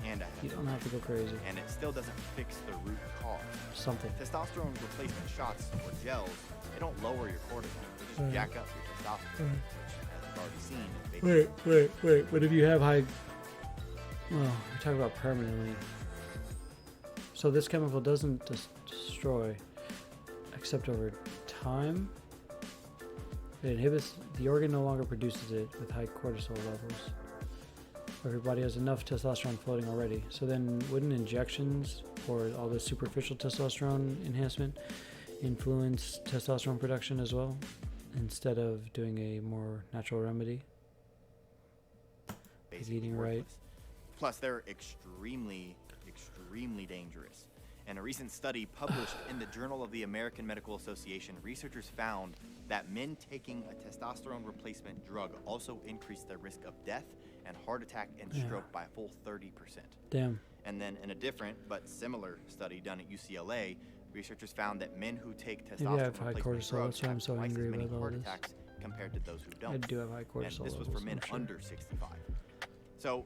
And You don't have to go crazy. and it still doesn't fix the root cause. Something. Testosterone replacement shots or gels, they don't lower your cortisol. They just jack up your testosterone, which, as you've already seen, Wait. But if you have high... Well, we're talking about permanently. So this chemical doesn't destroy, except over time. It inhibits... The organ no longer produces it with high cortisol levels. Or your body has enough testosterone floating already. So then wouldn't injections or all the superficial testosterone enhancement influence testosterone production as well, instead of doing a more natural remedy? basically eating right. worthless. Plus, they're extremely dangerous. In a recent study published in the Journal of the American Medical Association, researchers found that men taking a testosterone replacement drug also increased their risk of death and heart attack and stroke by a full 30%. Damn. And then in a different but similar study done at UCLA, researchers found that men who take testosterone Maybe I have high replacement cortisol, drugs that's why I'm have so twice angry as many about all heart this. attacks compared to those who don't. I do have high cortisol And this was levels, for men I'm sure. under 65. So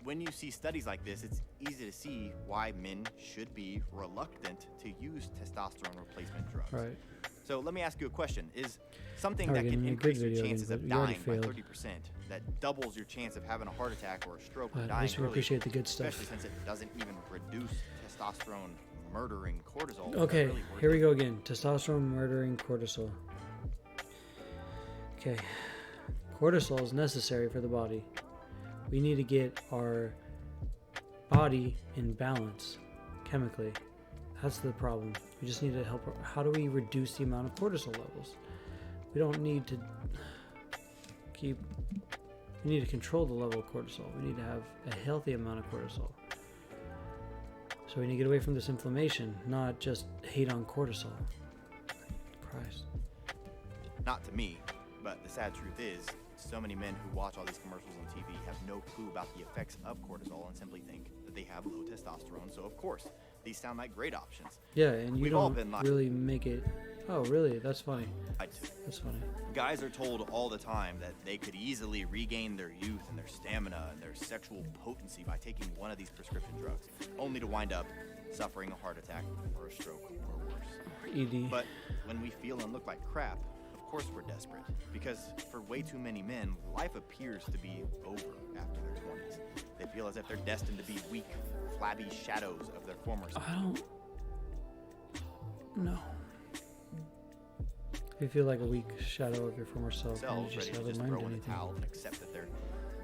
when you see studies like this, it's easy to see why men should be reluctant to use testosterone replacement drugs. Right. So let me ask you a question. Is something We're that can getting a increase good your video chances again, of but you already dying by failed. 30%, that doubles your chance of having a heart attack or a stroke or But at dying least we early, appreciate the good stuff. especially since it doesn't even reduce testosterone murdering cortisol? Okay, here we go again. Testosterone murdering cortisol. Okay. Cortisol is necessary for the body. We need to get our body in balance chemically. That's the problem. We just need to help. How do we reduce the amount of cortisol levels? We don't need to we need to control the level of cortisol. We need to have a healthy amount of cortisol. So we need to get away from this inflammation, not just hate on cortisol. Christ. Not to me, but the sad truth is, so many men who watch all these commercials on TV have no clue about the effects of cortisol and simply think that they have low testosterone. So of course, these sound like great options. Yeah, and you We've all don't been lied really make it. Oh, really? That's funny. to. That's funny. Guys are told all the time that they could easily regain their youth and their stamina and their sexual potency by taking one of these prescription drugs, only to wind up suffering a heart attack or a stroke or worse. ED. But when we feel and look like crap, of course we're desperate. Because for way too many men, life appears to be over after their 20s. They feel as if they're destined to be weak, flabby shadows of their former self. I don't. No. You feel like a weak shadow of your former self, and you Ready just to haven't just learned throw in the anything. towel and accept that their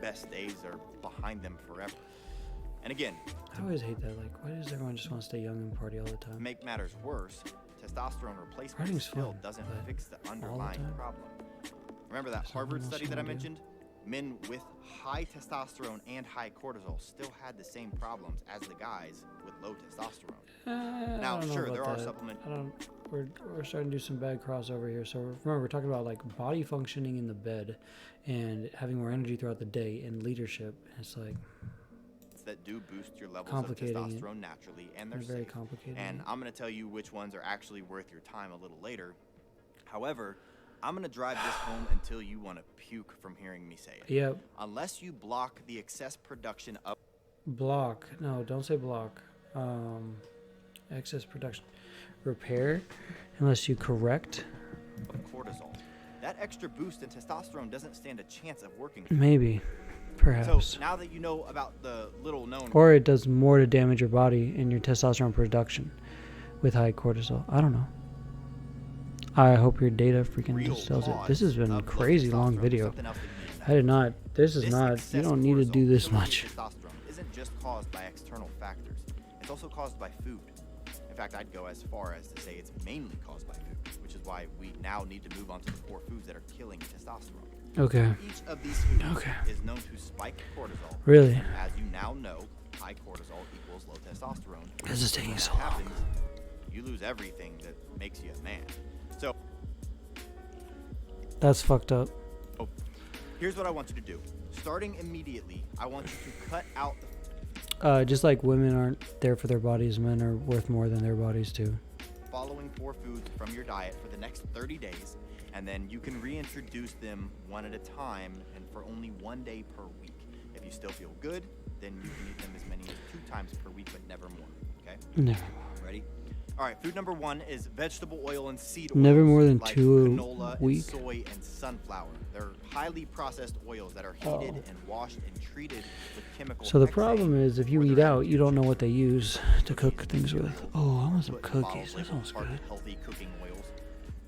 best days are behind them forever. And again, I always hate that. Like, why does everyone just want to stay young and party all the to time? make matters worse, testosterone replacement Partying's still fun, doesn't but fix the all the underlying time? problem. Remember that Is that Harvard what study else that I you wanna do? mentioned? Men with high testosterone and high cortisol still had the same problems as the guys with low testosterone. Now, sure, there are supplements. We're starting to do some bad crossover here. So remember, we're talking about like body functioning in the bed, and having more energy throughout the day, and leadership. It's like That do boost your levels of complicating it. testosterone naturally, and they're very safe. complicated. And I'm going to tell you which ones are actually worth your time a little later. However, I'm going to drive this home until you want to puke from hearing me say it. Yep. Unless you block the excess production of Block. No, don't say block. Excess production. Repair, unless you correct. cortisol. That extra boost in testosterone doesn't stand a chance of working. Maybe. Perhaps. So now that you know about the little known Or it does more to damage your body and your testosterone production with high cortisol. I don't know. I hope your data freaking real just tells it. cause This has been a of low crazy long testosterone, video. something else that you need to I did not. This is This not. You excess don't need to do cortisol, this similar to much. Testosterone isn't just caused by external factors. It's also caused by food. In fact, I'd go as far as to say it's mainly caused by food, which is why we now need to move on to the 4 foods that are killing testosterone. Okay. Each of these foods Okay. is known to spike cortisol. Really? As you now know, high cortisol equals low testosterone. This is taking When so that long. happens, you lose everything that makes you a man. So That's fucked up. here's what I want you to do. Starting immediately, I want you to cut out the Just like women aren't there for their bodies, men are worth more than their bodies too. following 4 foods from your diet for the next 30 days, and then you can reintroduce them one at a time and for only 1 day per week. If you still feel good, then you can eat them as many as 2 times per week, but never more. Okay? Never. Ready? All right. Food number 1 is vegetable oil and seed oils. Never more than like 2 a canola and week. soy and sunflower. They're highly processed oils that are heated and washed and treated with chemical. So the hexane, problem is, if you or eat they're out, you don't know what they use to cook Cookies, things with. cereal, Oh, I want some put in bottles cookies. That labeled sounds heart good. healthy cooking oils.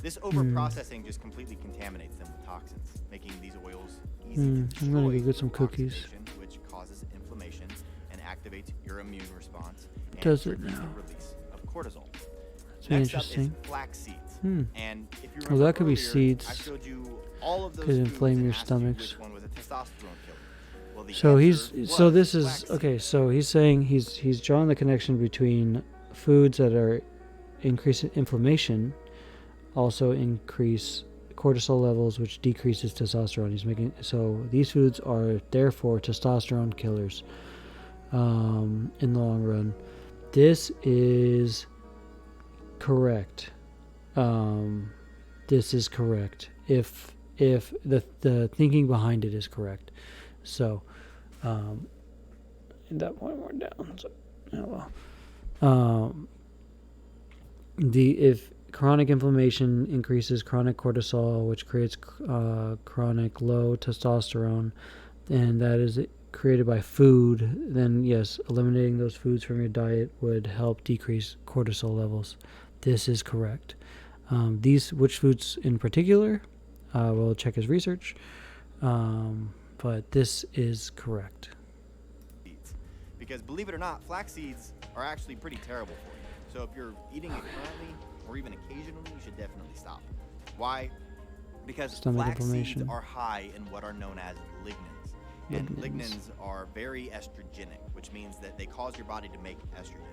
This overprocessing just completely contaminates them with toxins, making these oils easy to I'm destroy gonna go get some through cookies. oxidation, which causes inflammation and activates your immune response and Does it triggers now? the release of cortisol. That's Next interesting. up is flax seeds. Hmm. And if you Well, remember that could be earlier, seeds. I showed you all of those Could foods inflame and your asked you stomachs. which one was a testosterone killer. Well, the So answer so was this is flax okay. So he's saying he's drawing the connection between foods that are increase inflammation, also increase cortisol levels, which decreases testosterone. He's making so these foods are therefore testosterone killers in the long run. This is correct. This is correct. If the thinking behind it is correct. So that one more down. So, oh well. If chronic inflammation increases chronic cortisol, which creates chronic low testosterone, and that is created by food, then yes, eliminating those foods from your diet would help decrease cortisol levels. This is correct. Which foods in particular, we'll check his research, but this is correct. Because believe it or not, flax seeds are actually pretty terrible for you. So if you're eating it currently or even occasionally, you should definitely stop. Why? Because flax seeds are high in what are known as lignans. And lignans are very estrogenic, which means that they cause your body to make estrogen,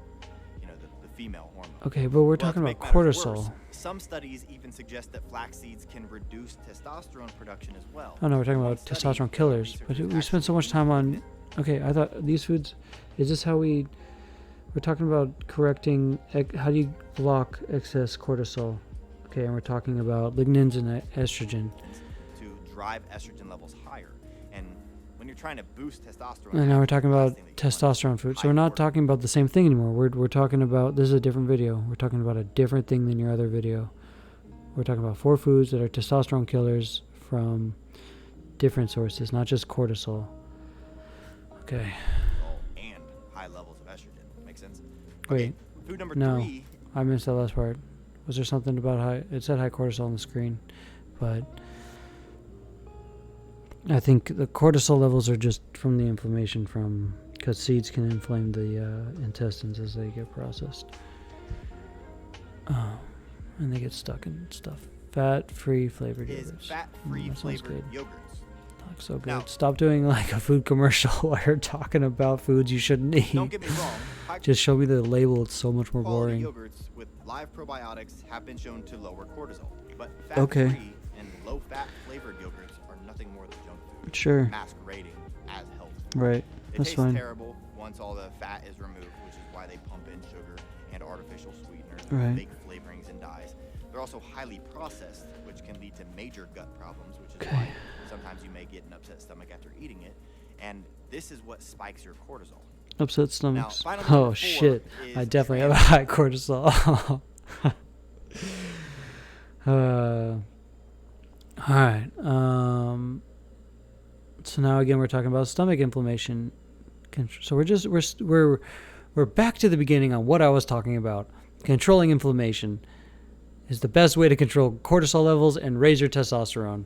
the female hormone. Okay, but we're talking about cortisol. Worse, some studies even suggest that flax seeds can reduce testosterone production as well. Oh no, we're talking about testosterone killers. But we spent so much time on... Okay, I thought these foods... Is this how we're talking about correcting... How do you block excess cortisol? Okay, and we're talking about lignans and estrogen. To drive estrogen levels higher. And when you're trying to boost testosterone... And now we're talking about testosterone food. So we're not talking about the same thing anymore. We're talking about... This is a different video. We're talking about a different thing than your other video. We're talking about 4 foods that are testosterone killers from different sources, not just cortisol. Okay. And high levels of estrogen. Makes sense? Wait. Food number 3. No, I missed that last part. Was there something about high... It said high cortisol on the screen, but... I think the cortisol levels are just from the inflammation because seeds can inflame the intestines as they get processed. And they get stuck in stuff. Fat-free flavored yogurts. Fat-free flavored yogurts. Looks so good. Now, stop doing like a food commercial while you're talking about foods you shouldn't eat. Don't get me wrong. Just show me the label. It's so much more boring. Yogurts with live probiotics have been shown to lower cortisol. But fat-free and low-fat flavored yogurts are nothing more than junk food. Sure. Masquerading as healthy. Right. That's fine. It tastes terrible once all the fat is removed, which is why they pump in sugar and artificial sweeteners, and fake flavorings and dyes. They're also highly processed, which can lead to major gut problems, which is why sometimes you may get an upset stomach after eating it. And this is what spikes your cortisol. Upset stomachs. Now, oh, shit. I definitely have a high cortisol. All right. So now again, we're talking about stomach inflammation. So we're back to the beginning on what I was talking about. Controlling inflammation is the best way to control cortisol levels and raise your testosterone.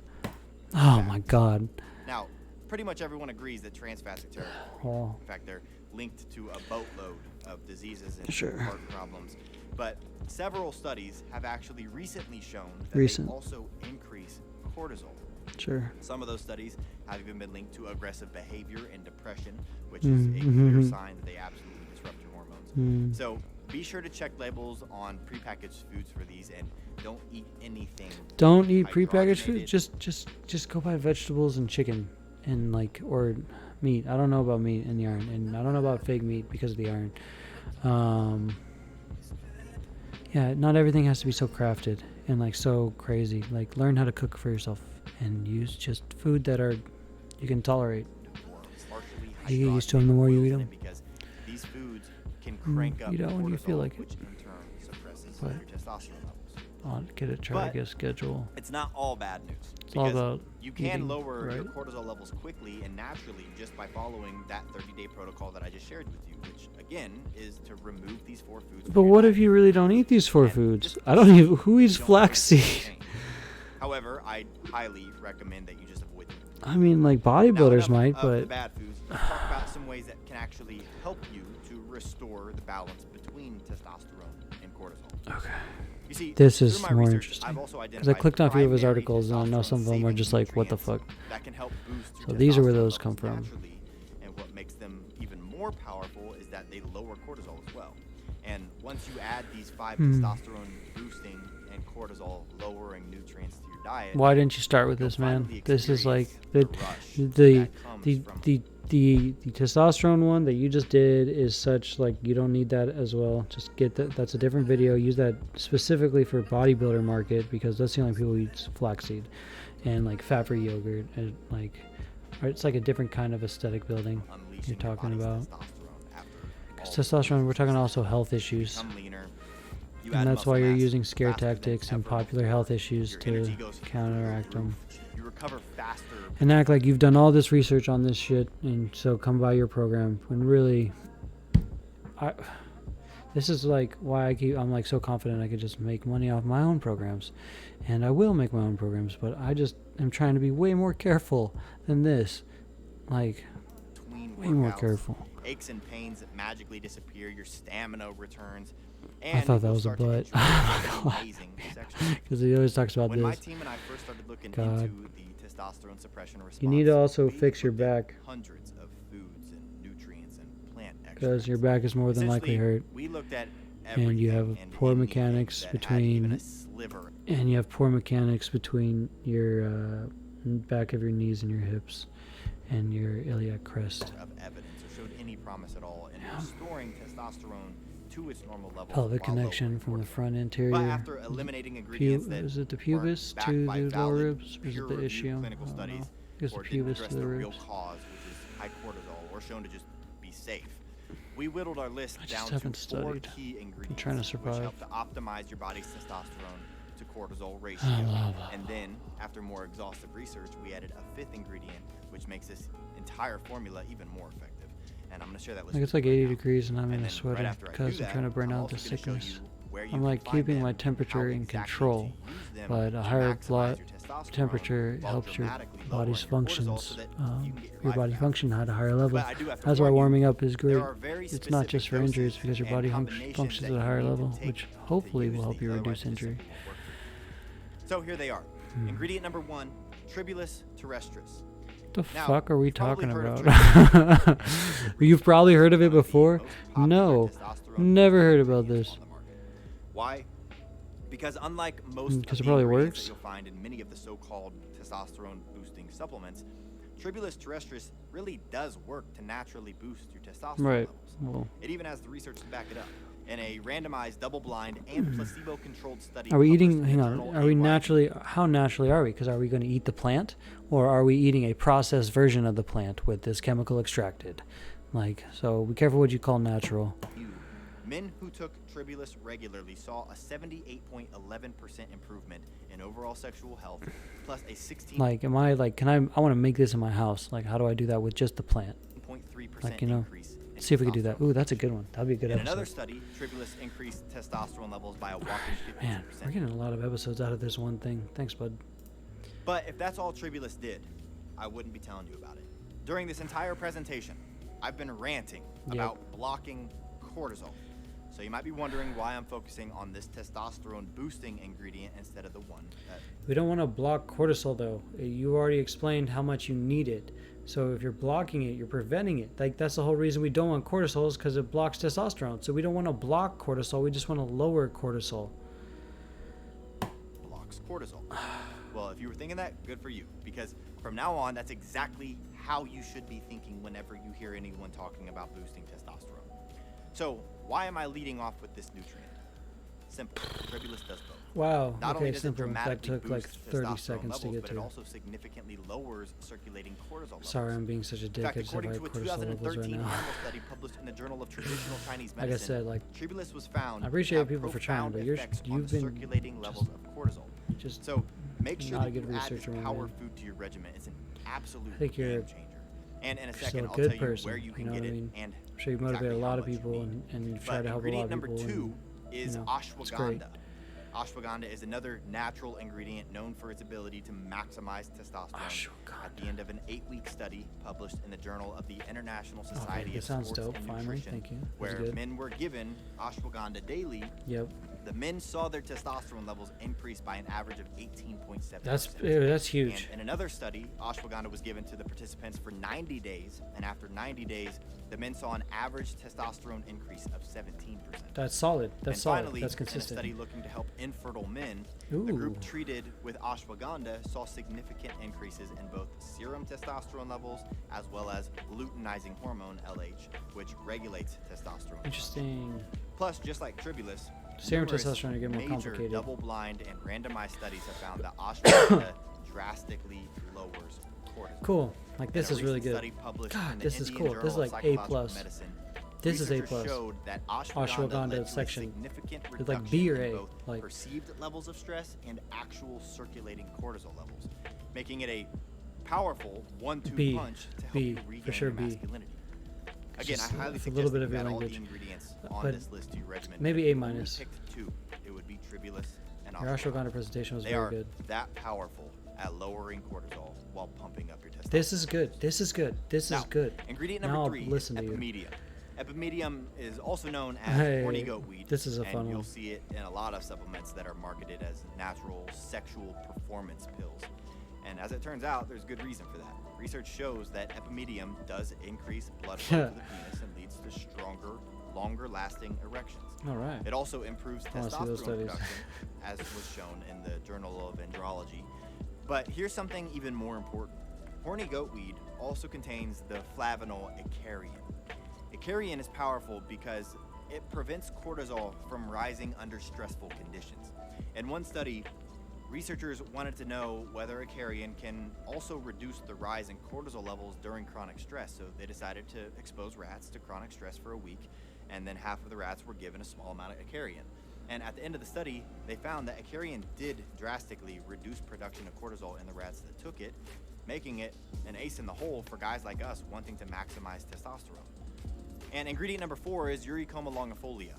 Oh my God. Now, pretty much everyone agrees that trans fats are terrible. In fact, they're linked to a boatload of diseases and heart problems. But several studies have actually recently shown that they also increase cortisol. Sure. Some of those studies have even been linked to aggressive behavior and depression, which is a clear sign that they absolutely disrupt your hormones. So be sure to check labels on prepackaged foods for these, and don't eat anything. Don't eat prepackaged food. Just go buy vegetables and chicken and or meat. I don't know about meat and the iron, and I don't know about fake meat because of the iron. Yeah, not everything has to be so crafted and so crazy. Learn how to cook for yourself and use just food that you can tolerate. You get used to them the more you eat them. Because these foods can crank up cortisol, when you feel like which in turn suppresses your testosterone levels. Get a try to schedule. It's not all bad news. It's all about you can lower your cortisol levels quickly and naturally just by following that 30-day protocol that I just shared with you, which again is to remove these 4 foods. But what if you really don't eat these 4 foods? I don't even. Who eats flaxseed? However, I highly recommend that you just avoid them. I mean, bodybuilders might, but the bad foods. Let's talk about some ways that can actually help you to restore the balance between testosterone and cortisol. Okay. You see, this is more interesting because I clicked on a few of his articles and I know some of them are just what the fuck. That can help boost your so these are where those come from. And what makes them even more powerful is that they lower cortisol as well. And once you add these 5 testosterone boosting and cortisol lowering nutrients to your diet. Why didn't you start with this, man? This is like the testosterone one that you just did is such, like, you don't need that as well. Just get that. That's a different video. Use that specifically for bodybuilder market, because that's the only people who eat flaxseed and like fat-free yogurt, and like, it's like a different kind of aesthetic building you're talking about. Because testosterone, we're talking also health issues. And that's why you're using scare tactics and popular health issues to counteract them. And act like you've done all this research on this shit, and so come by your program. When really, this is like why I'm like so confident I could just make money off my own programs. And I will make my own programs, but I just am trying to be way more careful than this. Like, way more careful. Aches and pains that magically disappear, your stamina returns. I thought that was a butt. Because he always talks about when this. My team and I first started looking into the testosterone suppression response, you need to also fix your back. Hundreds of foods and nutrients and plant extracts. Because your back is more than likely hurt. We looked at and you have poor mechanics between your back of your knees and your hips and your iliac crest. Of evidence or showed any promise at all in restoring testosterone to its normal level. Pelvic connection from the front interior. But after eliminating ingredients that is it the pubis to the lower ribs, or is it the ischium? Clinical studies, it's the pubis to the ribs. Real cause, which is high cortisol, or shown to just be safe. We whittled our list down to 4 key ingredients, I'm trying to survive. which help to optimize your body's testosterone to cortisol ratio. And then, after more exhaustive research, we added a 5th ingredient, which makes this entire formula even more effective. And I'm going to share that list. Like, it's like 80 degrees and I'm in a sweater because I'm trying to burn out the sickness. I'm like keeping my temperature in control, but a higher blood temperature helps your body's functions. Your body function at a higher level. That's why warming up is great. It's not just for injuries, because your body functions at a higher level, which hopefully will help you reduce injury. So here they are. Ingredient number 1, Tribulus Terrestris. The fuck are we talking about? You've probably heard of it before? No, never heard about this. Why? Because unlike most of the ingredients that you'll find in many of the so-called testosterone boosting supplements, Tribulus Terrestris really does work to naturally boost your testosterone levels. Well, it even has the research to back it up. In a randomized, double-blind, and placebo-controlled study. Are we eating? Hang on. Are we naturally? How naturally are we? Because are we going to eat the plant, or are we eating a processed version of the plant with this chemical extracted? Like, so be careful what you call natural. Men who took Tribulus regularly saw a 78.11% improvement in overall sexual health, plus a 16. Like, am I like? Can I want to make this in my house. Like, how do I do that with just the plant? 0.3% like, you know. increase. See if we can do that. Ooh, that's a good one. That'd be a good episode. In another study, Tribulus increased testosterone levels by a whopping 50%. Man, we're getting a lot of episodes out of this one thing. Thanks, bud. But if that's all Tribulus did, I wouldn't be telling you about it. During this entire presentation, I've been ranting about blocking cortisol. So you might be wondering why I'm focusing on this testosterone boosting ingredient instead of the one that... We don't want to block cortisol, though. You already explained how much you need it. So if you're blocking it, you're preventing it. Like, that's the whole reason we don't want cortisol, is because it blocks testosterone. So we don't want to block cortisol. We just want to lower cortisol. Blocks cortisol. Well, if you were thinking that, good for you. Because from now on, that's exactly how you should be thinking whenever you hear anyone talking about boosting testosterone. So why am I leading off with this nutrient? Simple. Tribulus does both. Wow. Not okay, only does simple. it That took like 30 seconds levels, to get but to. It also significantly lowers circulating cortisol levels. Sorry, I'm being such a dick. In fact, according to a 2013 animal study published in the Journal of Traditional Chinese Medicine, like I said, like, Tribulus was found I appreciate people for trying, but you've been circulating levels of cortisol. Just so make sure that you add this around power food to your regimen. It's an absolute game changer. And in a second, I'll tell you where you can get it and I'm sure you motivate a lot of people and you try to help a lot of people. Ingredient number 2 is it's great. ashwagandha. Ashwagandha is another natural ingredient known for its ability to maximize testosterone. At the end of an 8-week study published in the Journal of the International Society of Sports and Nutrition, Thank you. where men were given ashwagandha daily, the men saw their testosterone levels increase by an average of 18.7%. That's huge. And in another study, ashwagandha was given to the participants for 90 days, and after 90 days, the men saw an average testosterone increase of 17%. That's solid. That's solid. Finally, That's consistent. In a study looking to help infertile men, the group treated with ashwagandha saw significant increases in both serum testosterone levels as well as luteinizing hormone LH, which regulates testosterone. Interesting. Plus, just like Tribulus, serum testosterone get more major complicated. double-blind and randomized studies have found that ashwagandha drastically lowers cortisol. Cool. Like, this is really good. God, this is cool. This is like A+. This is A+. Showed that ashwagandha section. It's like B or A. Like perceived levels of stress and actual circulating cortisol levels, making it a powerful 1-2 punch to help you regain your masculinity. Again, I highly suggest that you add all the ingredients on this list to your regimen. Maybe A-. If we picked 2, it would be Tribulus and your ashwagandha presentation was very good. They are that powerful at lowering cortisol while pumping up your testosterone. This is good. This is good. This is good. Ingredient number 3 is epimedium. Epimedium is also known as horny goat weed. This is a fun one. You'll see it in a lot of supplements that are marketed as natural sexual performance pills. And as it turns out, there's good reason for that. Research shows that epimedium does increase blood flow to the penis and leads to stronger, longer-lasting erections. All right. It also improves testosterone production, as was shown in the Journal of Andrology. But here's something even more important. Horny goat weed also contains the flavanol icariin. Icariin is powerful because it prevents cortisol from rising under stressful conditions. In one study, researchers wanted to know whether icariin can also reduce the rise in cortisol levels during chronic stress, so they decided to expose rats to chronic stress for a week, and then half of the rats were given a small amount of icariin. And at the end of the study, they found that icariin did drastically reduce production of cortisol in the rats that took it, making it an ace in the hole for guys like us wanting to maximize testosterone. And ingredient number 4 is Eurycoma longifolia.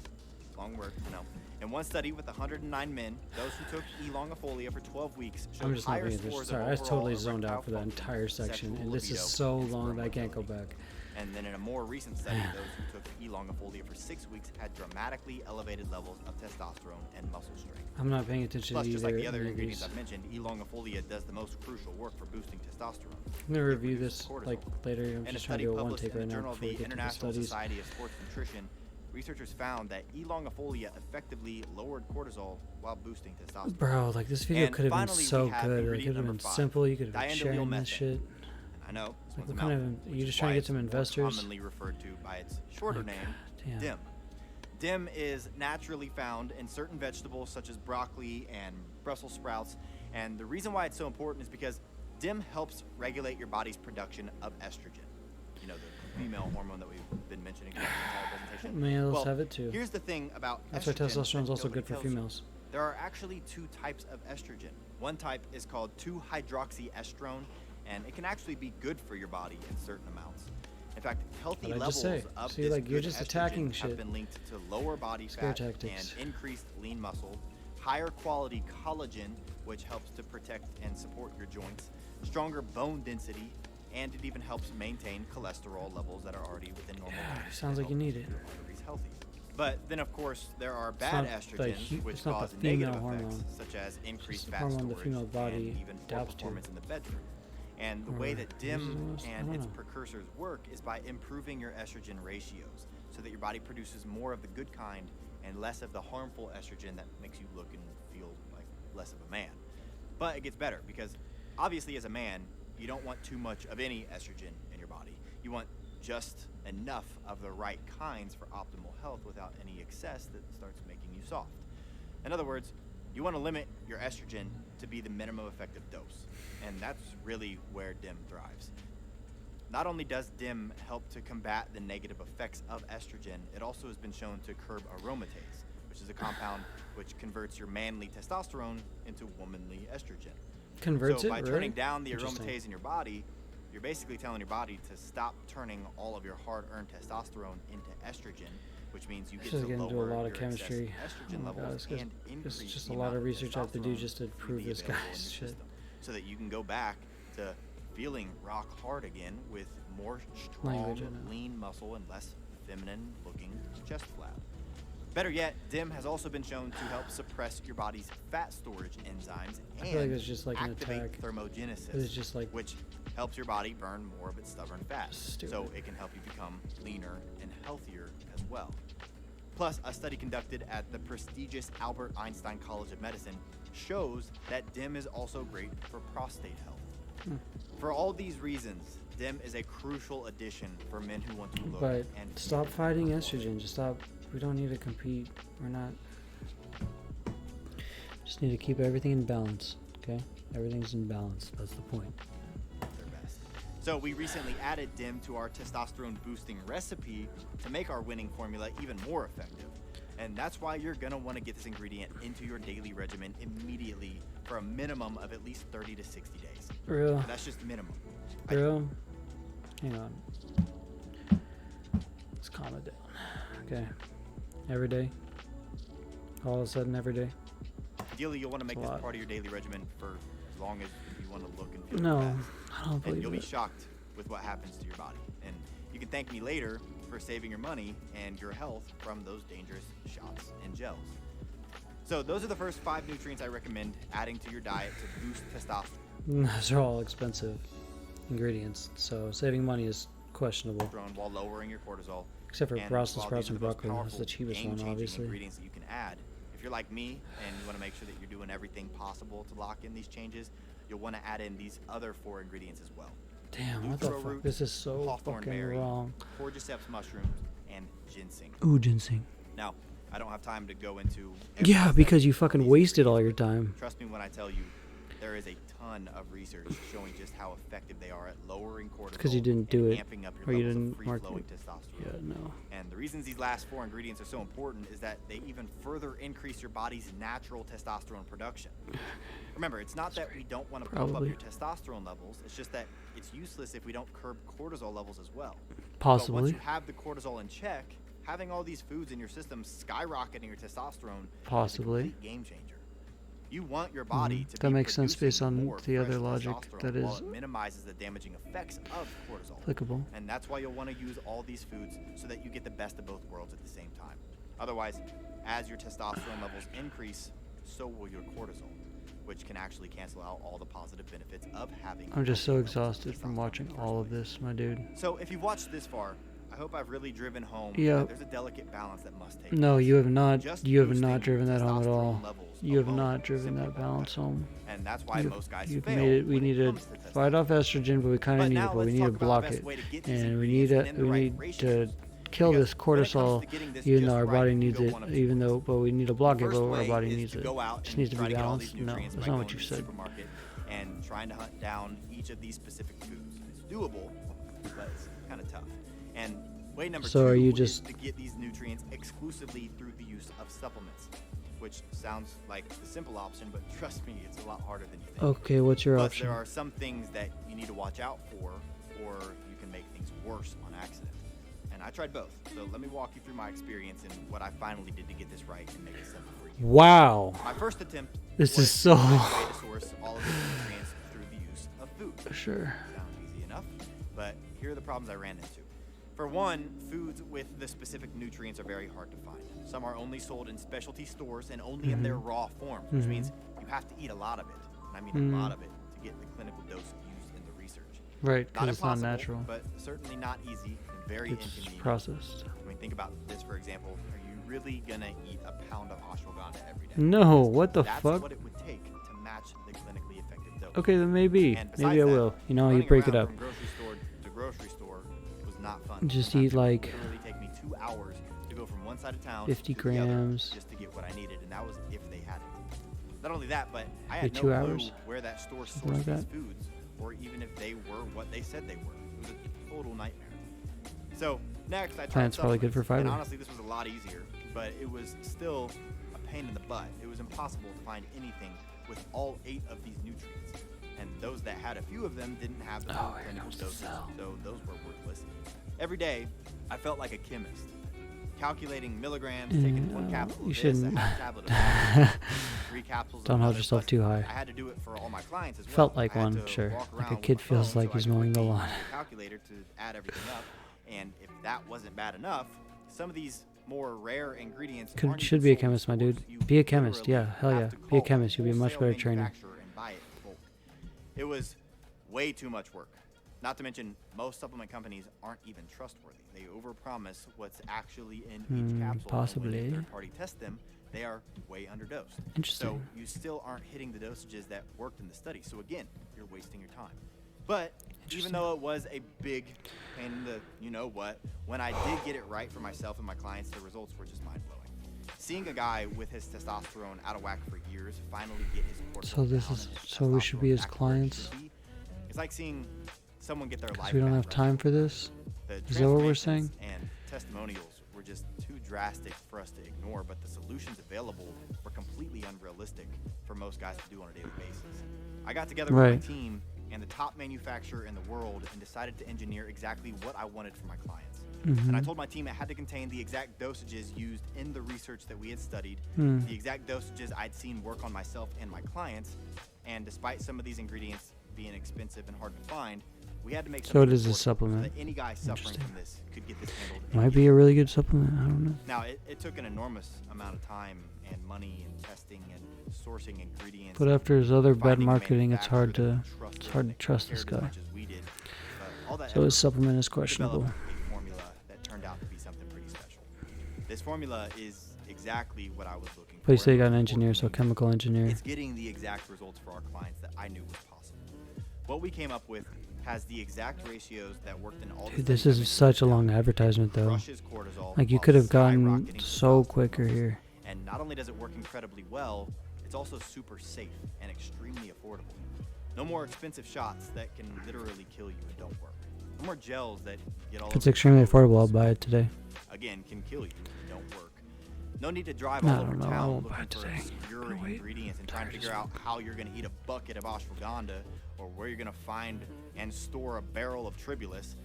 Long word, I know. In one study with 109 men, those who took E. longifolia for 12 weeks showed higher scores of overall I totally zoned out for that entire section, and this is so long that I can't go back. And then in a more recent study, those who took E. longifolia for 6 weeks had dramatically elevated levels of testosterone and muscle strength. I'm not paying attention Plus, to just like the other ingredients I've mentioned, E. longifolia does the most crucial work for boosting testosterone. I'm going to review this like later. I'm just trying to do a one take right now before we get to the International studies. Society of Sports Nutrition, researchers found that E. longifolia effectively lowered cortisol while boosting testosterone. Bro, like this video could have been so good. Like, it could have been simple. You could have been sharing this shit. I know. Like, what kind of? Are you just trying to get some investors? Commonly referred to by its shorter name, DIM. DIM is naturally found in certain vegetables such as broccoli and Brussels sprouts, and the reason why it's so important is because DIM helps regulate your body's production of estrogen. You know, the female hormone that we've been mentioning throughout the entire presentation. Males have it too. Here's the thing about that's why testosterone is also good for females. There are actually 2 types of estrogen. One type is called 2-hydroxyestrone, and it can actually be good for your body in certain amounts. In fact, healthy levels of this like, you're just attacking shit. have been linked to lower body fat and increased lean muscle, higher quality collagen, which helps to protect and support your joints, stronger bone density, and it even helps maintain cholesterol levels that are already within normal. Sounds like you need it. Healthy. But then, of course, there are bad estrogens, which cause negative effects, such as increased fat storage and even poor performance in the bedroom. And the way that DIM and its precursors work is by improving your estrogen ratios so that your body produces more of the good kind and less of the harmful estrogen that makes you look and feel like less of a man. But it gets better because obviously as a man, you don't want too much of any estrogen in your body. You want just enough of the right kinds for optimal health without any excess that starts making you soft. In other words, you want to limit your estrogen to be the minimum effective dose, and that's really where DIM thrives. Not only does DIM help to combat the negative effects of estrogen, it also has been shown to curb aromatase, which is a compound which converts your manly testosterone into womanly estrogen. So by turning down the aromatase in your body, you're basically telling your body to stop turning all of your hard-earned testosterone into estrogen, which means you get to lower a lot of your chemistry. Estrogen levels and increase it's just a lot of research I have to do just to prove this guy's shit. So that you can go back to feeling rock hard again with more strong, lean muscle and less feminine-looking chest flap. Better yet, DIM has also been shown to help suppress your body's fat storage enzymes I feel like and it's just like an activate attack. thermogenesis, It's just like which helps your body burn more of its stubborn fat. Stupid. So it can help you become leaner and healthier as well. Plus, a study conducted at the prestigious Albert Einstein College of Medicine shows that DIM is also great for prostate health. For all these reasons, DIM is a crucial addition for men who want to look But and stop fighting estrogen. Just stop. We don't need to compete. We're not. Just need to keep everything in balance. Okay? Everything's in balance. That's the point. their best. So we recently added DIM to our testosterone boosting recipe to make our winning formula even more effective. And that's why you're gonna want to get this ingredient into your daily regimen immediately for a minimum of at least 30 to 60 days. Real. And that's just minimum. Real. Hang on. Let's calm it down. Okay. Every day. All of a sudden, every day. Ideally, you'll want to make That's a this lot. part of your daily regimen for as long as you want to look and feel No, your best. I don't And believe you'll be it. shocked with what happens to your body. And you can thank me later for saving your money and your health from those dangerous shots and gels. So those are the first 5 nutrients I recommend adding to your diet to boost testosterone Those are all expensive ingredients, so saving money is questionable. while lowering your cortisol. Except for And Brussels while sprouts these are and the most broccoli. That's powerful, the cheapest one, game-changing obviously. ingredients that you can add. If you're like me and you want to make sure that you're doing everything possible to lock in these changes, you'll want to add in these other 4 ingredients as well. Damn, what the Lutro fuck? root, This is so hawthorn fucking berry, wrong. cordyceps mushrooms, and ginseng. Ooh, ginseng. Now, I don't have time to go into every Yeah, aspect because you of fucking these wasted all ingredients, your but time. Trust me when I tell you, there is a ton of research showing just how effective they are at lowering cortisol. Because you didn't do and it, amping up your or you levels of didn't mark free-flowing it. testosterone. Yeah, no. And the reasons these last 4 ingredients are so important is that they even further increase your body's natural testosterone production. Remember, it's not that we don't want to pump up Probably. your testosterone levels, it's just that it's useless if we don't curb cortisol levels as well. But Possibly. once you have the cortisol in check, having all these foods in your system skyrocketing your testosterone Possibly. is a complete game changer. You want your body to That be makes sense based producing on more the other fresh logic testosterone that while is it minimizes the damaging effects of cortisol. applicable. And that's why you'll want to use all these foods so that you get the best of both worlds at the same time. Otherwise, as your testosterone levels increase, so will your cortisol, which can actually cancel out all the positive benefits of having. I'm just so healthy levels of exhausted from testosterone watching in the all first of place. this, my dude. So if you've watched this far, I hope I've really driven home Yeah. that there's a delicate balance that must take No, place. you have not. Just You have boosting not driven that home at all. testosterone levels You have alone not driven simply that won't balance cut it. home. And that's why most guys You've fail made it. We when need it to comes to fight testosterone. off estrogen, but we kind of But need now it. But we let's need to talk about the block best it, way to get these and we need ingredients to. in the We right need to ratios. kill Because this when it comes to cortisol. getting this Even just though our right, body you needs go it. one of two Even though, ways. but we need to block it. First But our way body is needs to it. go out Just and needs to try be to get all these balanced. No, nutrients that's by not going what you to the said. supermarket and trying to hunt down each of these specific foods. It's doable, but it's kind of tough. And way number So 2 are you is just- to get these nutrients exclusively through the use of supplements, which sounds like the simple option, but trust me, it's a lot harder than you think. Okay, what's your But option? there are some things that you need to watch out for, or you can make things worse on accident. And I tried both. So let me walk you through my experience and what I finally did to get this right and make it simple for you. Wow. My first attempt This was is so- to find a way to source all of the nutrients through the use of food. Sure. Sounds easy enough, but here are the problems I ran into. For one, foods with the specific nutrients are very hard to find. Some are only sold in specialty stores and only in their raw forms, which means you have to eat a lot of it. And I mean a lot of it to get the clinical dose used in the research. Right, Not because it's not impossible, natural. but certainly not easy and very It's inconvenient. processed. I mean, think about this, for example. Are you really gonna eat a pound of ashwagandha every day? No, what the That's fuck? what it would take to match the clinically effective dose. Okay, then maybe. And Maybe besides I that, will. You know, you running break it around up. From grocery store to grocery store was not fun. Just Sometimes eat, it would like, literally take me 2 hours to go from one side of town 50 to the other grams. just to get what I needed, and that was if they had it. Not only that, but I had Okay, no 2 clue hours? where that store Something sourced like these that? foods, or even if they were what they said they were. It was a total nightmare. So next, I tried Plant's probably good for supplements, fiber. and honestly, this was a lot easier, but it was still a pain in the butt. It was impossible to find anything with all 8 of these nutrients, and those that had a few of them didn't have the full here clinical comes the doses, cell. so those were worthless. Every day, I felt like a chemist, calculating milligrams, taking 1 capsule you of this, shouldn't. a half tablet of that, 3 capsules of Don't hold another, yourself plus too high. I had to do it for all my clients as well. Felt like I had one, to sure. walk Like a around kid with my feels phone like so he's I could mowing the quickly lawn. use the calculator to add everything up, and if that wasn't bad enough, some of these more rare ingredients. Should be a chemist, my dude. Be a chemist, yeah, hell yeah. Be a chemist. You'll be a much better trainer. And buy it in bulk. It was way too much work. Not to mention, most supplement companies aren't even trustworthy. They overpromise what's actually in each capsule. Possibly. And when third party test them, they are way underdosed. Interesting. So you still aren't hitting the dosages that worked in the study. So again, you're wasting your time. But even though it was a big pain in the you-know-what, when I did get it right for myself and my clients, the results were just mind-blowing. Seeing a guy with his testosterone out of whack for years finally get his cortisol so we should be his clients. It's like seeing someone get their life. We don't have time for this. Is that what we're saying? And testimonials were just too drastic for us to ignore, but the solutions available were completely unrealistic for most guys to do on a daily basis. I got together with my team and the top manufacturer in the world and decided to engineer exactly what I wanted for my clients. And I told my team it had to contain the exact dosages used in the research that we had studied, the exact dosages I'd seen work on myself and my clients, and despite some of these ingredients being expensive and hard to find, we had to make so it is a supplement. So that any guy suffering from this could get this handled. Might be a really good supplement. I don't know. Now, it took an enormous amount of time and money and testing and sourcing ingredients. But after his other bad marketing, it's hard to trust this guy. So his supplement is questionable. A formula that turned out to be something pretty special. This formula is exactly what I was looking for. But you say you got an engineer, so chemical engineer. It's getting the exact results for our clients that I knew was possible. What we came up with has the exact ratios that worked in all. Dude, this is such a long advertisement, though. Like, you could have gotten so quicker here. And not only does it work incredibly well, it's also super safe and extremely affordable. No more expensive shots that can literally kill you and don't work. No more gels that get all. It's extremely affordable. I'll buy it today. Again, can kill you and don't work. No need to drive all over town looking for obscure ingredients and trying to figure out how you're going to eat a bucket of ashwagandha or where you're going to find and store a barrel of Tribulus.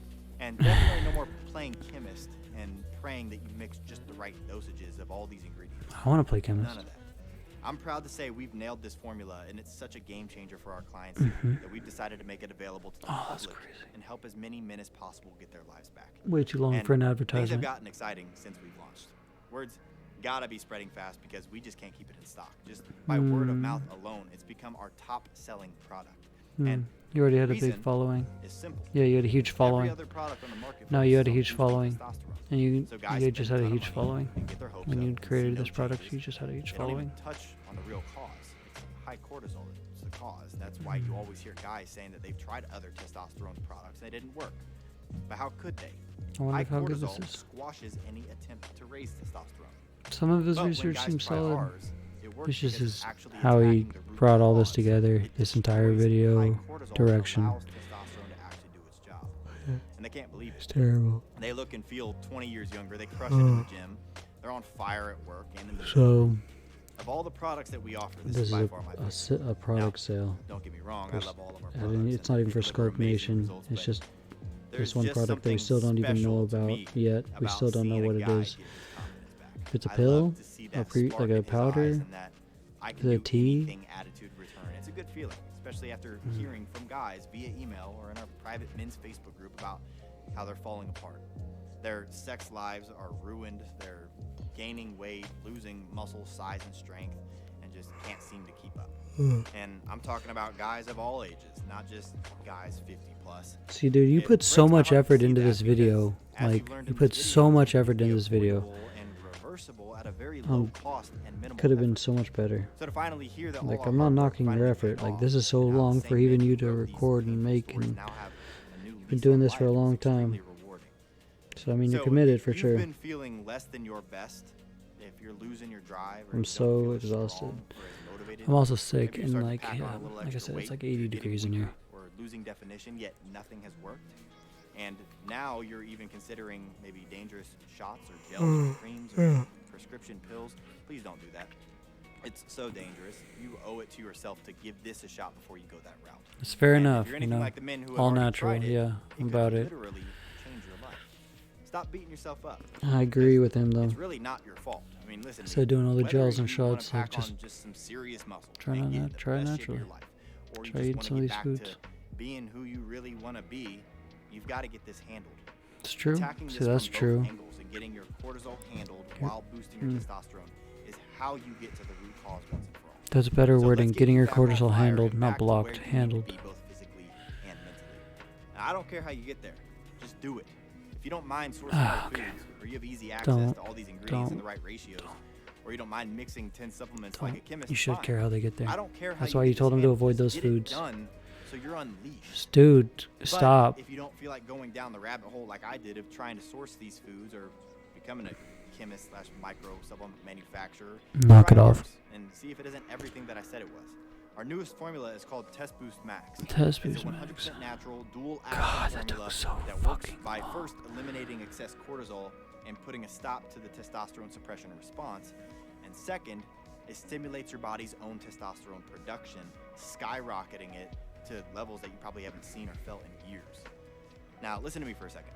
And definitely no more playing chemist and praying that you mix just the right dosages of all these ingredients. I want to play chemist. None of that. I'm proud to say we've nailed this formula, and it's such a game changer for our clients that we've decided to make it available to the public and help as many men as possible get their lives back. Way too long for an advertisement. Things have gotten exciting since we've launched. Word's gotta be spreading fast because we just can't keep it in stock. Just by word of mouth alone, it's become our top-selling product. And you already had a big following. It's simple. Yeah, you had a huge following. Every other product on the market No, you had a huge following. And you just had a spend huge following. When you created this product, you just had a huge following. They don't even touch on the real cause. It's high cortisol that's the cause. That's why you always hear guys saying that they've tried other testosterone products and they didn't work. But how could they? I wonder High how good cortisol this is. squashes any attempt to raise testosterone. Some of his But when research guys seems try solid. ours, it works It's just because his, it's actually how he attacking the root brought all this cause. together, It this entire destroys video high cortisol direction. that allows testosterone to actually do its job. And they can't believe It's it. terrible. They look and feel 20 years younger. They crush it in the gym. They're on fire at work and in the So, of all the products that we offer, this is is by far my favorite. a product sale. Don't get me wrong, I love all of our products. It's not even for deliver Scope amazing Nation. results, It's but just there's this one just product that we something still don't even know special to about me yet. We about still don't know seeing a what it guy is. get his confidence back. If it's a I pill, love to see that like spark a in his powder, eyes and that I can is it a do tea? anything attitude return. It's a good feeling, especially after hearing from guys via email or in our private men's Facebook group about how they're falling apart. Their sex lives are ruined. They're gaining weight, losing muscle size and strength, and just can't seem to keep up. And I'm talking about guys of all ages, not just guys 50 plus. See, dude, you put so much effort into this video. Like, you put so much effort into this video. Could have been so much better. So to finally hear that Like, I'm not knocking your effort. Like, this is so long for even you to record and make, and you've been doing this for a long time. So, I mean, you're committed for sure. If you've been feeling less than your best, if you're losing your drive, or I'm so exhausted. I'm also sick, and like, yeah, like I said, it's like 80 degrees in here. Or losing definition, yet nothing has worked. And now you're even considering maybe dangerous shots or gels or creams or prescription pills. Please don't do that. It's so dangerous. You owe it to yourself to give this a shot before you go that route. It's fair And enough, if you're you anything know. like the men who have All already natural, tried it, yeah, it about could it. literally change your life. Stop beating yourself up. I agree with him, though. It's really not your fault. I mean, listen. Instead of doing all the whether gels and you wanna shots, like, pack on just some serious muscle, try and not get that- the try best shape of naturally. your life, or you Try just eating wanna some of get these back foods. to being who you really want to be, you've got to get this handled. It's true. Attacking See, this that's from both true. angles getting your cortisol handled while boosting your testosterone is how you get to the root cause once and for all. That's better So wording. let's get Getting you your back on cortisol fire handled, and not back to where blocked. you need to Handled. be both physically and mentally. Now, I don't care how you get there. Just do it. If you don't mind sourcing right foods, or you have easy access to all these ingredients in the right ratios, or you don't mind mixing 10 supplements like a chemist, You should fine. care how they get there. I don't care how That's you why get you told this him to handled. avoid Just those get foods. It done so you're unleashed. Dude, But stop. if you don't feel like going down the rabbit hole like I did of trying to source these foods or becoming a chemist / micro supplement manufacturer, Knock try it off. yours and see if it isn't everything that I said it was. Our newest formula is called Test Boost Max. Test It's Boost a 100% Max. natural dual God, action that formula took so that works fucking by long. first eliminating excess cortisol and putting a stop to the testosterone suppression response, and second, it stimulates your body's own testosterone production, skyrocketing it to levels that you probably haven't seen or felt in years. Now, listen to me for a second.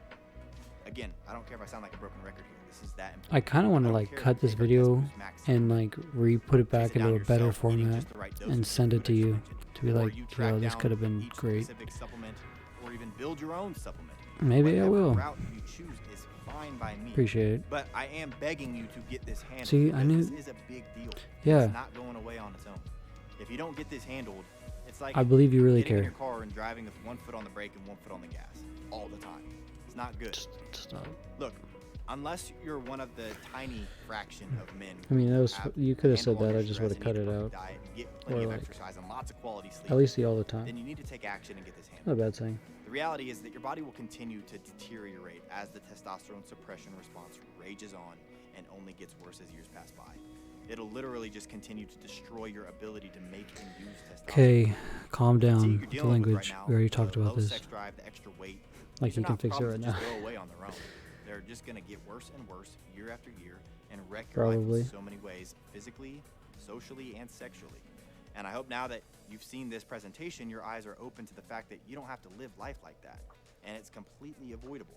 Again, I don't care if I sound like a broken record here. This is that important. I kind of want to don't like care cut if this you take our video Test Boost Max and like re-put it back Chase it down into a better yourself, eating format just the right dose and of send food it to I you just mentioned. to be Or like, you track yo, this down could have been each great. specific supplement, or even build your own supplement. Maybe I Whatever will. route you choose is fine by me. Appreciate it. But I am begging you to get this handled. See, I because knew- this is a big deal. Yeah. It's not going away on its own. If you don't get this handled, it's like I believe you really getting in care. your car and driving with one foot on the brake and one foot on the gas all the time. It's not good. Stop. Look, unless you're one of the tiny fraction of men. I mean, that was, who you could have handle said all that. your I just stress would have and cut eat a it perfect out. diet and get plenty Or of like, exercise and lots of quality sleep. at least the all the Then time. you need to take action and get this handled. Not a bad thing. The reality is that your body will continue to deteriorate as the testosterone suppression response rages on and only gets worse as years pass by. It'll literally just continue to destroy your ability to make and use testosterone. Okay, calm The fatigue down you're with the dealing with language. right now, We already the talked about low this. sex drive, the extra weight, Like these you are can not fix it problems right that now. just go away on their own. They're just going to get worse and worse year after year and wreck your life Probably. in so many ways, physically, socially, and sexually. And I hope now that you've seen this presentation, your eyes are open to the fact that you don't have to live life like that, and it's completely avoidable.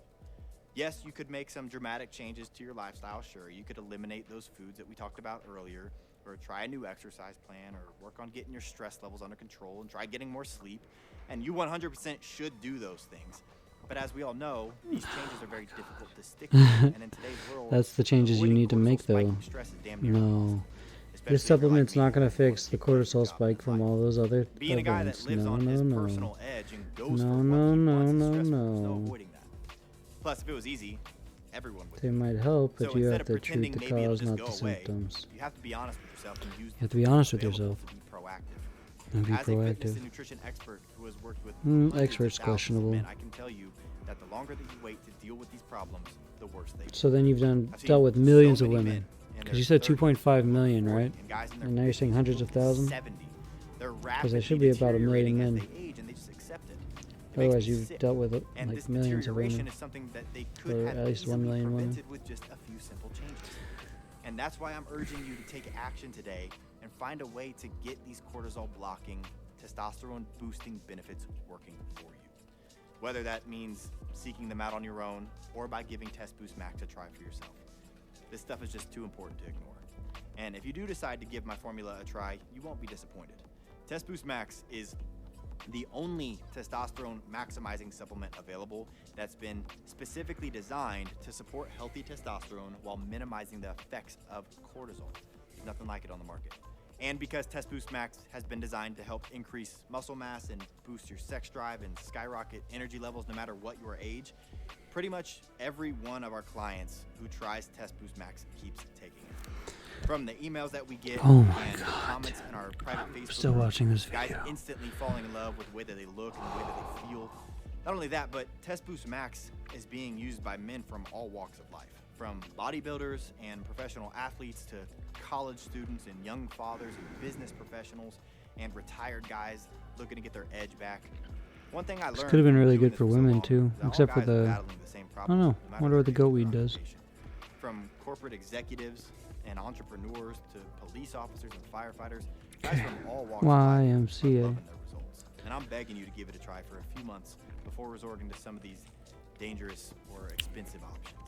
Yes, you could make some dramatic changes to your lifestyle, sure. You could eliminate those foods that we talked about earlier, or try a new exercise plan, or work on getting your stress levels under control, and try getting more sleep. And you 100% should do those things. But as we all know, these changes are very difficult to stick to, and in today's world, That's the changes you avoiding need to cortisol make, spiking though. stress is damn near No. impossible, especially This if you're like supplement's me, not going who to fix wants the to keep cortisol job spike and from life. all those other Being a guy that events. lives No, on no, his no. personal edge and goes No, for what no, he no, wants is no, stressful. There's no no. avoiding that. Plus, if it was easy, everyone would. They might help, but So you instead have of to pretending treat the maybe it'll cause, just not go the away, symptoms. you have to be honest with yourself and use. You have to be honest with available yourself to be proactive. and be As a fitness proactive. and nutrition expert who has worked with hundreds of Expert's thousands of questionable. men, I can tell you that the longer that you wait to deal with these problems, the worse they get. So then you've I've seen dealt with millions so of many women. men in Because their you said 30s, 2.5 million, 40s, right? and guys in their And now you're saying 50s, hundreds of thousands? 70. They're there should be about a million deteriorating as men. they age, and they just accept it. It makes Otherwise, me you've sick. dealt with And like this millions of deterioration women. is something that they could Or have at least 1 easily million women. prevented with just a few simple changes. And that's why I'm urging you to take action today and find a way to get these cortisol blocking, testosterone boosting benefits working for you. Whether that means seeking them out on your own or by giving Test Boost Max a try for yourself. This stuff is just too important to ignore. And if you do decide to give my formula a try, you won't be disappointed. Test Boost Max is the only testosterone maximizing supplement available that's been specifically designed to support healthy testosterone while minimizing the effects of cortisol. There's nothing like it on the market. And because Test Boost Max has been designed to help increase muscle mass and boost your sex drive and skyrocket energy levels no matter what your age, pretty much every one of our clients who tries Test Boost Max keeps taking it. From the emails that we get Oh my and the God. comments in our private Facebook Still group, watching this guys video. instantly falling in love with the way that they look and the way that they feel. Not only that, but Test Boost Max is being used by men from all walks of life, from bodybuilders and professional athletes to college students and young fathers and business professionals and retired guys looking to get their edge back. One thing I learned could have been from really doing good this for so women long too, is that all except for guys are the. battling the same I don't problems, know. no matter Wonder what the their age or goatweed does. occupation. From corporate executives and entrepreneurs to police officers and firefighters, guys from all walks of life are YMCA. loving their results. And I'm begging you to give it a try for a few months before resorting to some of these dangerous or expensive options.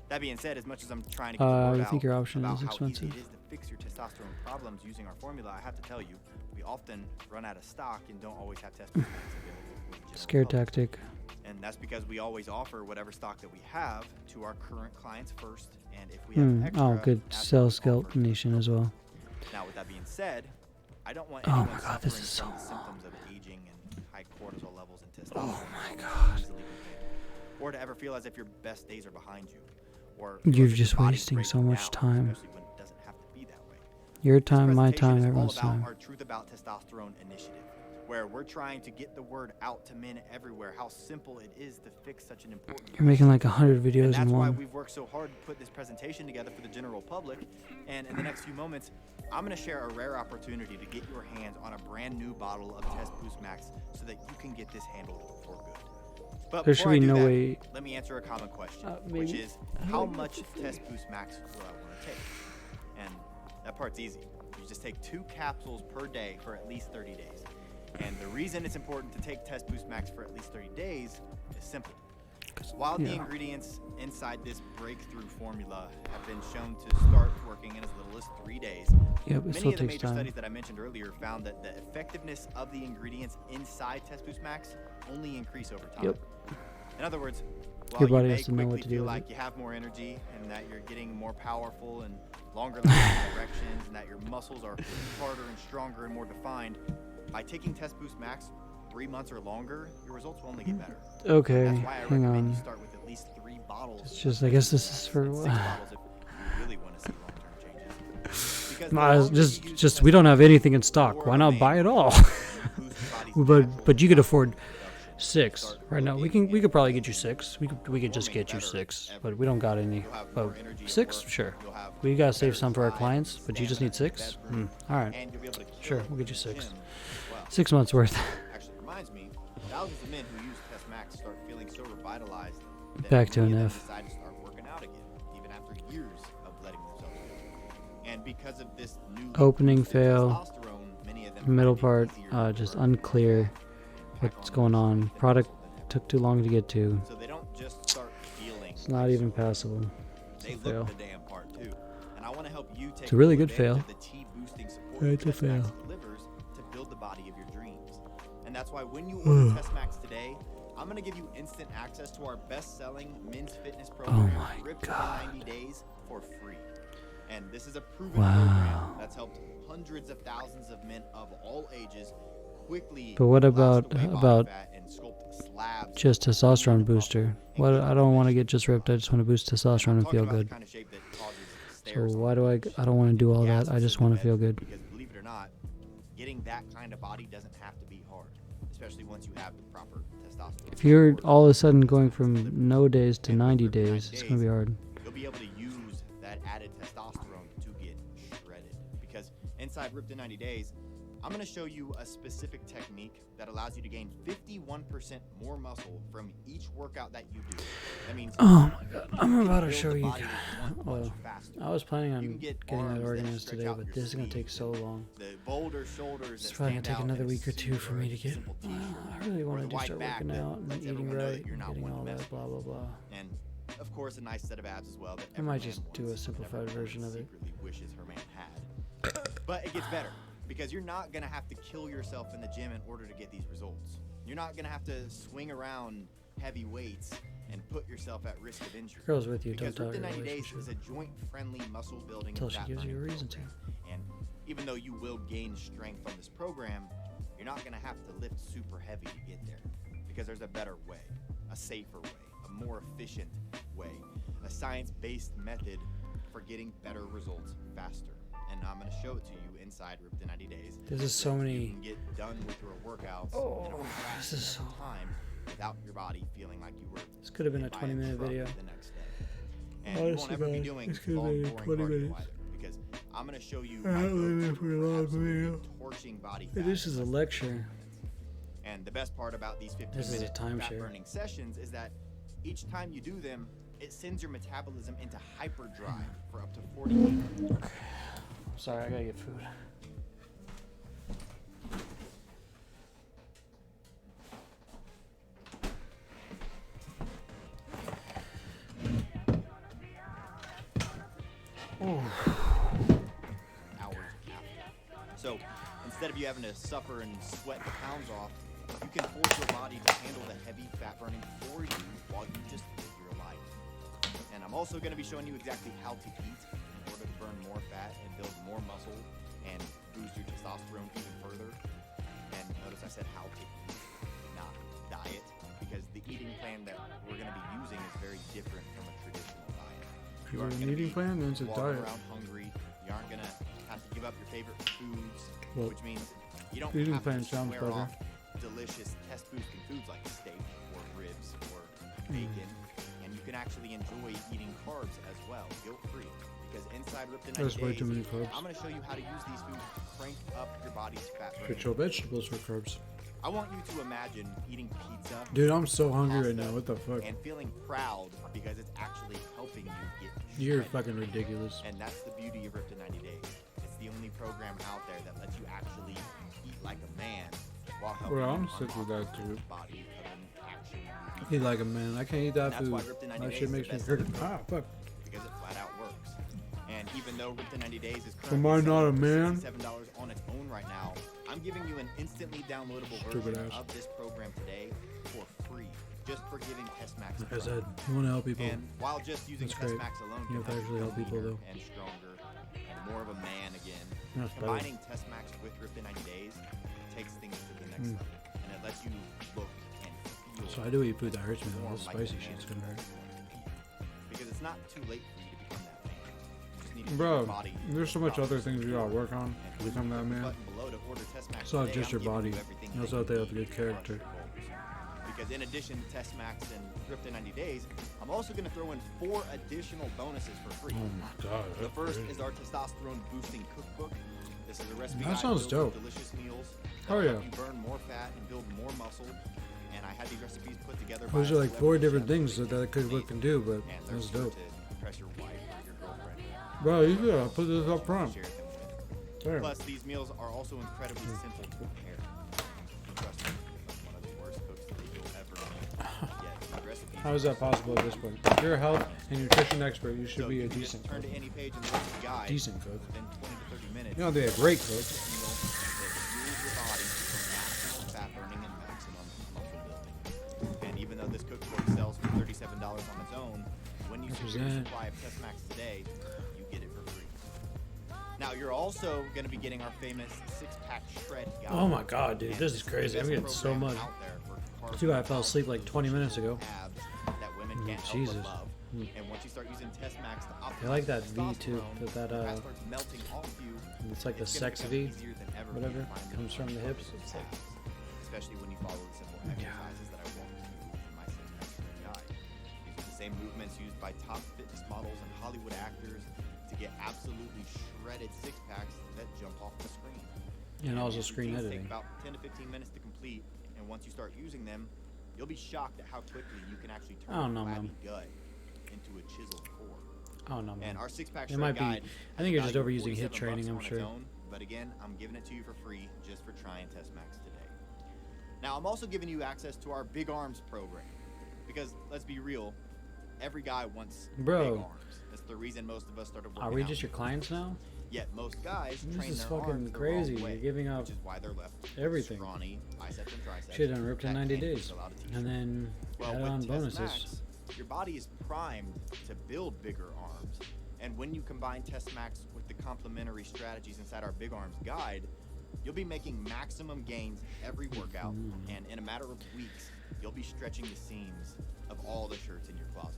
That being said, as much as I'm trying to get the word I out think your option about is how expensive. easy it is to fix your testosterone problems using our formula, I have to tell you, we often run out of stock and don't always have Test Boost Max available for the general Scare public. tactic. And that's because we always offer whatever stock that we have to our current clients first. And if we have extra, good cell skeletonation as well. Now, with that being said, I don't want anyone my God, this is so suffering from the symptoms of aging and high cortisol levels and testosterone. Oh my God. Or to ever feel as if your best days are behind you. Or You're just wasting so much time. Especially when it doesn't have to be that way. Your time, my time, This everyone's presentation is all time. about our Truth About Testosterone initiative, where we're trying to get the word out to men everywhere how simple it is to fix such an important You're making like 100 and videos that's in why one. we've worked so hard to put this presentation together for the general public. And in the next few moments, I'm going to share a rare opportunity to get your hands on a brand new bottle of Test Boost Max so that you can get this handled for good. But There should before I be do no that, way. let me answer a common question, Maybe. which is how much Test Boost Max will I want to take? And that part's easy. You just take 2 capsules per day for at least 30 days. And the reason it's important to take Test Boost Max for at least 30 days is simple. While the ingredients inside this breakthrough formula have been shown to start working in as little as 3 days, Yep, it many still of the takes major time. studies that I mentioned earlier found that the effectiveness of the ingredients inside Test Boost Max only increase over time. Yep. In other words, while Your body you may has to know what quickly to do feel with like it. you have more energy and that you're getting more powerful and longer lasting erections and that your muscles are harder and stronger and more defined, by taking Test Boost Max 3 months or longer, your results will only get better. Okay, That's why I hang recommend you on. start with at least 3 bottles. It's just, I guess this is for. and 6 bottles if you really want to see long-term changes. Because the Nah, longer you use just Test we don't Boost have Max, anything in the stock. more Why of not a buy it man all? you boost your body's but you could natural afford production. 6 right now. We could probably get you 6. We could just get you 6, but we don't got any. But 6, sure. We gotta save some for our clients, but you just need 6. All right, And you'll be able to kill sure, it we'll get you in the 6. gym as well. 6 months worth. Actually reminds me, thousands of men who use Test Max start feeling so revitalized that Back to many an of F. them decide to start working out again, even after years of letting themselves go. And because of this new Opening boosted fail. testosterone, many of them Middle find it part, easier to just burn unclear pack what's on going muscle on. than Product muscle than ever. took too long to get to. So they don't just start feeling It's not even passable. It's they a look fail. the damn part too. And I want to help you take a really full good advantage fail. of the T-boosting support Yeah, it's a Test Max fail. delivers to build the body of your dreams. And that's why when you order Test Max today, I'm going to give you instant access to our best-selling men's fitness program, my Ripped in God. 90 Days, for free. And this is a proven Wow. program that's helped hundreds of thousands of men of all ages quickly But what blast about away body about fat and sculpt slabs just of testosterone lean booster? muscle and What get I don't want to definition. get just ripped. I just want to boost I'm testosterone and talking feel about the good. kind of shape that causes So stairs on why the do beach. I don't want to do all Gas that. I just in want the to feel bed, good. Because believe it or not, getting that kind of body doesn't have to be hard, especially once you have the proper testosterone. If you're support. all of a sudden going from no days to And with 90 Ripped in 90 days, it's gonna be hard. You'll be able to use that added testosterone to get shredded. Because inside Ripped in 90 Days, I'm going to show you a specific technique that allows you to gain 51% more muscle from each workout that you do. That means Oh my God! I'm you about can to build show the you. body that you want much Well, faster. I was planning You on can get getting arms that that organized stretch today, out but your this is gonna take sleeves so long. The bolder shoulders It's that probably gonna stand take out another in a week or 2 suit for or me a to get. simple t-shirt. I really Or want the to just wide start back working that out and lets eating everyone know right, that you're and not getting one to all mess that, blah blah blah. And of course, a nice set of abs as well. That I might every just man do a wants, simplified every woman version of it. secretly wishes her man had. But it gets better because you're not gonna have to kill yourself in the gym in order to get these results. You're not gonna have to swing around heavy weights and put yourself at risk of injury. Girls with you, Because don't Ripped tell in your 90 Days is relationship a joint-friendly muscle-building until and she gives you a fat-burning reason to. program. And even though you will gain strength from this program, you're not gonna have to lift super heavy to get there. Because there's a better way, a safer way, a more efficient way, a science-based method for getting better results faster. And I'm going to show it to you inside Ripped in 90 Days. This is so You many. can get done with your workouts in a This fraction is of so. time without your body feeling like you were This could have been a hit by 20-minute truck video. the next day. And you Honest won't to ever be God, doing this could have long, been boring 20 cardio minutes. either, because I'm going to show you I my don't leave go-to it for a for long absolutely video. torching body Hey, fat this is a in less than lecture. 15 minutes. And the best part about these 15 This is a minute timeshare. fat burning sessions is that each time you do them, it sends your metabolism into hyperdrive for up to 40 minutes. Sorry, I gotta get food. Hours after. So instead of you having to suffer and sweat the pounds off, You can force your body to handle the heavy fat burning for you while you just live your life. And I'm also going to be showing you exactly how to eat in order to burn more fat and build more muscle and boost your testosterone even further. And notice I said how to eat, not diet, because the eating plan that we're going to be using is very different from a traditional diet. You aren't going to be walking around hungry. You aren't going to have to give up your favorite foods, which means you don't have to swear off delicious test-boosting foods like steak or ribs or bacon, and you can actually enjoy eating carbs as well, guilt-free. Because inside Ripped in 90 That's way too many carbs. I'm going to show you how to use these foods to crank up your body's fat burning. Get your vegetables for carbs. I want you to imagine eating pizza. Dude, I'm so hungry right now. What the fuck? And feeling proud because it's actually helping you get You're shredded. fucking ridiculous. And that's the beauty of Ripped in 90 Days. It's the only program out there that lets you actually eat like a man while helping Well, I'm you sick with that unlock too. body of an action Eat like a man. I can't eat that That's food. why Ripped in 90 That Days shit is makes the me best hurt. selling Ah, fuck. because it flat out works. And even though Ripped in 90 Days is Am I currently not a selling for man? $67 on its own right now, I'm giving you an instantly downloadable Stupid version ass. of this program today for free, just for giving Testmax a Like I try. said, you want to help people. And while just using That's great. Testmax alone You can have to actually help you people, leaner though. and stronger and more of a man again, That's better. combining Testmax with Ripped in 90 Days takes things to the next level, and it lets you look and feel. So I do eat food that hurts me though. more This like spicy a man shit's gonna hurt. because it's not too late for you to become that man. You just need to keep Bro, your body there's so much proper. other things we gotta work on And to become that click the man. button below to order Testmax It's not today, just I'm your giving body. everything You also that have to have a need good to crush character. your goals. Because in addition to Testmax and Ripped in 90 Days, I'm also going to throw in 4 additional bonuses for free. Oh my god. The that's first great. is our testosterone boosting cookbook. This is a recipe That guide sounds filled with dope. delicious meals Oh, that yeah. help you burn more fat and build more muscle. And I had these recipes put together by Those a are like 4 celebrity different chef things named that Cookbook can do, but and they're that's sure dope. to impress your wife or your girlfriend. Bro, you gotta put this up front. Share them with. There. Plus, these meals are also incredibly simple to prepare. Trust me, I'm one of the worst cooks that you'll ever meet. Yet, these recipes How is that possible at this point? If you're a health and nutrition expert, you should so be you a can decent just turn cook. to any page in the recipe guide. Decent cook. Within 20 to 30 minutes. You don't have to be a great cook. Meal that fuels your body for maximum fat burning and maximum muscle building. And even though this cookbook sells for $37 on its own, when you secure your Represent. supply of Testmax today, you get it for free. Now you're also going to be getting our famous 6-pack shred guide. Oh my god, dude, And this is the crazy. I'm best getting so program much. out there for Too bad I carb fell asleep like 20 minutes ago. abs that women can't help Jesus. but love. And once you start using Testmax to optimize I like that V too. testosterone, That fat starts melting off you. it's like the It's gonna sex become V, easier than ever for you whatever, to find comes from the hips. abs, especially when you follow the simple exercises that I walk you through in my 6-pack shred guide. These are the same movements used by top fitness models and Hollywood actors to get absolutely shredded 6-packs that jump off the screen. And also these screen routines editing. take about 10 to 15 minutes to complete, and once you start using them, you'll be shocked at how quickly you can actually I don't turn know, a flabby man. gut into a chiseled core. Oh no, man. And our 6-pack It shred might be. guide I think you're has just a value overusing of hit $47 training. I'm on its sure. own, but again, I'm giving it to you for free just for trying Testmax today. Now, I'm also giving you access to our Big Arms program because let's be real, every guy wants Bro. big arms. That's the reason most of us started working Are we out. just your clients now? Yet most guys This train is their fucking arms the crazy. wrong way, You're giving up which is why they're left everything. scrawny biceps and triceps. Shit done ripped in that 90 can't days. fill out a t-shirt. And then Well, add with on Test bonuses. Max, your body is primed to build bigger arms. And when you combine Testmax with the complementary strategies inside our Big Arms guide, you'll be making maximum gains every workout. And in a matter of weeks, you'll be stretching the seams of all the shirts in your closet.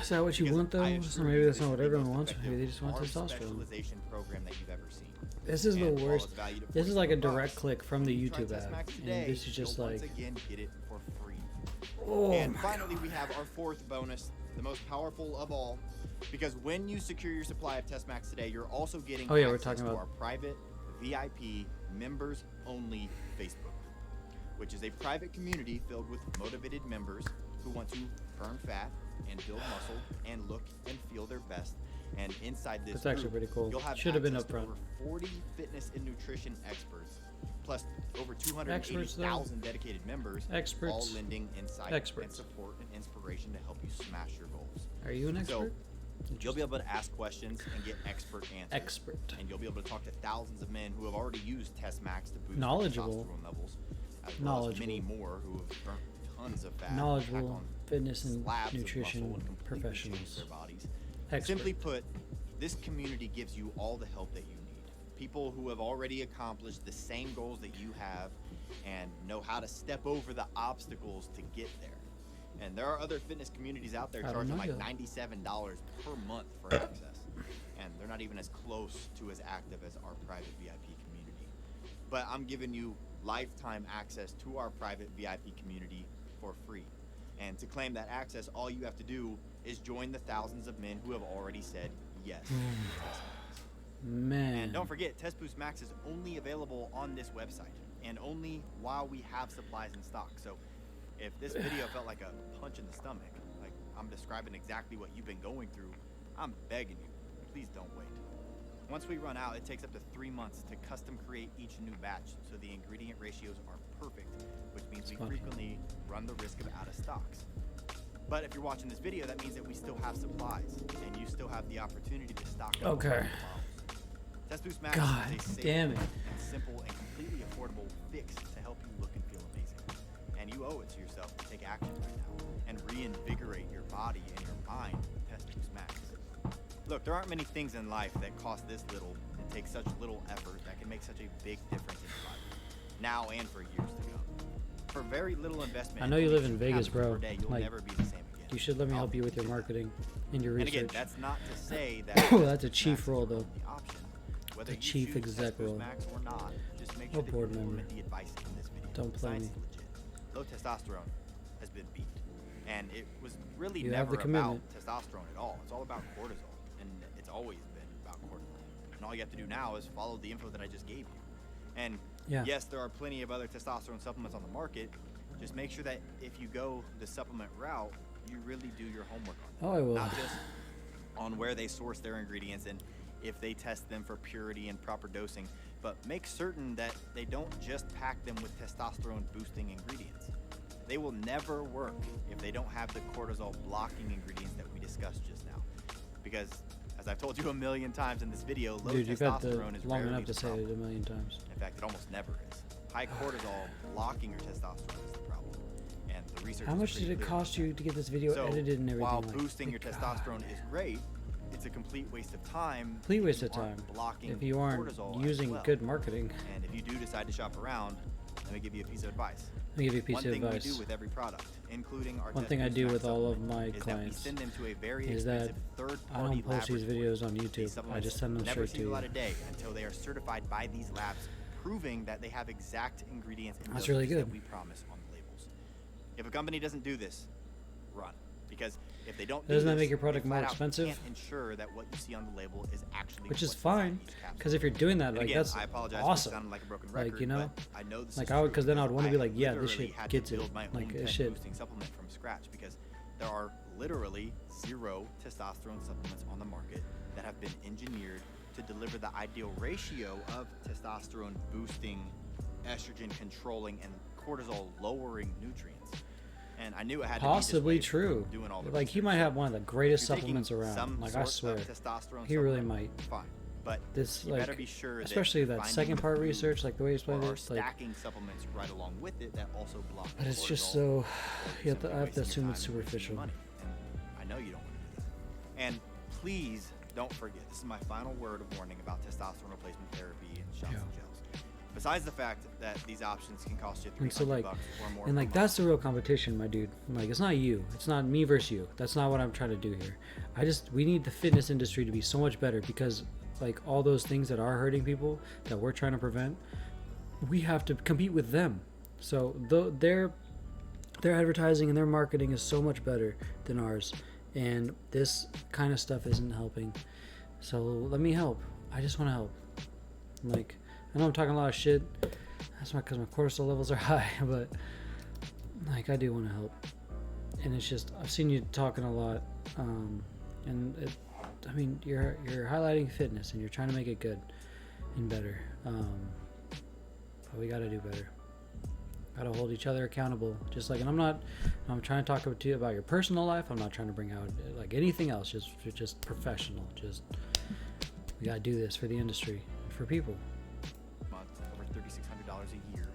Is that what you Because want though? I So assure maybe you that's this not is what the everyone most wants. Maybe they just want effective arm testosterone. specialization program that you've ever seen. This is the And while worst. it's valued at This is like a $47, direct click from the try YouTube ad. Testmax today, And this is just you'll like, once again get it for free. oh And my finally, we have our 4th bonus, the most powerful of all, because when you secure your supply of Testmax today, you're also getting Oh, yeah, we're access talking to about- our private VIP members-only Facebook, which is a private community filled with motivated members who want to burn fat and build muscle and look and feel their best. And inside this That's actually group, pretty cool. you'll have Should have been access to upfront. over 40 fitness and nutrition experts, plus over Experts, 280,000 dedicated members, all Experts. lending insight and Experts. support and inspiration to help you smash your goals. Are you an expert? You'll be able to ask questions and get expert answers. Expert. And you'll be able to talk to thousands of men who have already used Testmax to boost their Knowledgeable. testosterone levels, as well as many more who have burnt tons of fat, knowledgeable fitness and nutrition professionals. Their bodies. Expert. Simply put, this community gives you all the help that you need. People who have already accomplished the same goals that you have and know how to step over the obstacles to get there. And there are other fitness communities out there charging like $97 per month for access. And they're not even as close to as active as our private VIP community. But I'm giving you lifetime access to our private VIP community for free. And to claim that access, all you have to do is join the thousands of men who have already said yes to Test Max. Man. And don't forget, Test Boost Max is only available on this website and only while we have supplies in stock. So if this video felt like a punch in the stomach, like I'm describing exactly what you've been going through, I'm begging you, please don't wait. Once we run out, it takes up to 3 months to custom create each new batch, so the ingredient ratios are perfect, which means we frequently run the risk of out of stocks. But if you're watching this video, that means that we still have supplies, and you still have the opportunity to stock up. Okay. Test Boost Max God is a safe damn it. and simple and completely affordable fix to help you look and feel amazing. And you owe it to yourself to take action right now and reinvigorate your body and your mind with Test Boost Max. Look, there aren't many things in life that cost this little and take such little effort that can make such a big difference in your life, now and for years to come. For very little investment, I know you live in Vegas, bro. Per day, you'll Like, never be the same again. you should let me help you with your marketing and your research. And again, that's not to say that that's a chief role, though. The option. Whether The you chief choose exec Test Boost role. Max or not, just make Or sure that you board member. implement the advice in this video. Don't The play science me. is legit. Low testosterone has been beat, and it was really You have never the about commitment. testosterone at all. It's all about cortisol, and it's always been about cortisol. And all you have to do now is follow the info that I just gave you. And yes, there are plenty of other testosterone supplements on the market. Just make sure that if you go the supplement route, you really do your homework on them. Oh, I will. Not just on where they source their ingredients and if they test them for purity and proper dosing, but make certain that they don't just pack them with testosterone boosting ingredients. They will never work if they don't have the cortisol blocking ingredients that we discussed just now. Because as I've told you a million times in this video, low Dude, you've got testosterone is long rarely enough to the say problem. it a million times. In fact, it almost never is. High cortisol blocking your testosterone is the problem. And the research How is much pretty did it clear cost about you to get this video that. So, edited and everything? while like, boosting your God. testosterone is great, it's a complete waste of time. Complete if waste you of time. aren't blocking If you aren't cortisol as using well. good marketing. And if you do decide to shop around, let me give you a piece of advice. Let me give you a piece One of thing advice. we do with every product, including our One Test thing I Boost do Max with all of supplement, my is that we clients send them to a very is that expensive third-party I don't post these laboratory. videos on These YouTube. I supplements just send them never straight see to the you. light of day until they are certified by these labs, proving that they have exact ingredients and That's really dosages that good. we promise on the labels. If a company doesn't do this, run. Because if they don't do Doesn't that this, make your product they more flat out expensive? Can't ensure that what you see on the label is actually Which is what's inside fine, each capsule. because if you're doing that, And like again, that's I apologize awesome. for sounding like a broken Like, record, you know, but I know this like is I would, true because then I would want to be I like, yeah, this literally shit had gets to it. build my Like own this pet shit. boosting supplement from scratch because there are literally 0 testosterone supplements on the market that have been engineered to deliver the ideal ratio of testosterone boosting, estrogen controlling, and cortisol lowering nutrients. And I knew it had Possibly to be this way true. from doing all the Like he research. might have one of the greatest If you're taking supplements around. some Like I sort swear, of testosterone he really supplement, might. Fine, but This you like, better be sure especially that, that second part research, like the way he explained or it, like. stacking supplements right along with it that also block. But it's just cortisol, so. or You have to, simply I have to wasting your assume it's time and wasting superficial. your money. And I know you don't want to do that. And please don't forget, this is my final word of warning about testosterone replacement therapy and shots and gels. Besides the fact that these options can cost you And so $300 like, or more and per like month. that's the real competition, my dude. Like it's not you, it's not me versus you. That's not what I'm trying to do here. We need the fitness industry to be so much better because like all those things that are hurting people that we're trying to prevent, we have to compete with them. So their advertising and their marketing is so much better than ours, and this kind of stuff isn't helping. So let me help. I just want to help. Like I know I'm talking a lot of shit. That's not because my cortisol levels are high, but like I do want to help. And it's just I've seen you talking a lot, and I mean you're highlighting fitness and you're trying to make it good and better. But we got to do better. Got to hold each other accountable. Just like, and I'm trying to talk to you about your personal life. I'm not trying to bring out like anything else. Just professional. Just we got to do this for the industry, for people. Month, over $3,600 a year.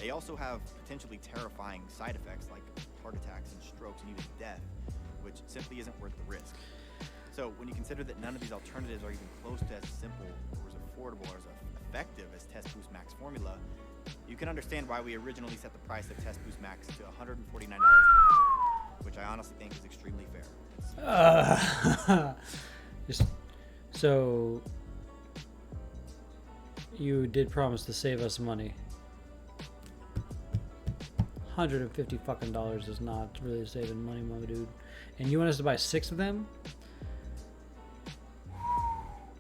They also have potentially terrifying side effects like heart attacks and strokes and even death, which simply isn't worth the risk. So when you consider that none of these alternatives are even close to as simple or as affordable or as effective as Test Boost Max formula, you can understand why we originally set the price of Test Boost Max to $149 per bottle, which I honestly think is extremely fair. So you did promise to save us money. $150 fucking is not really saving money, my dude. And you want us to buy 6 of them?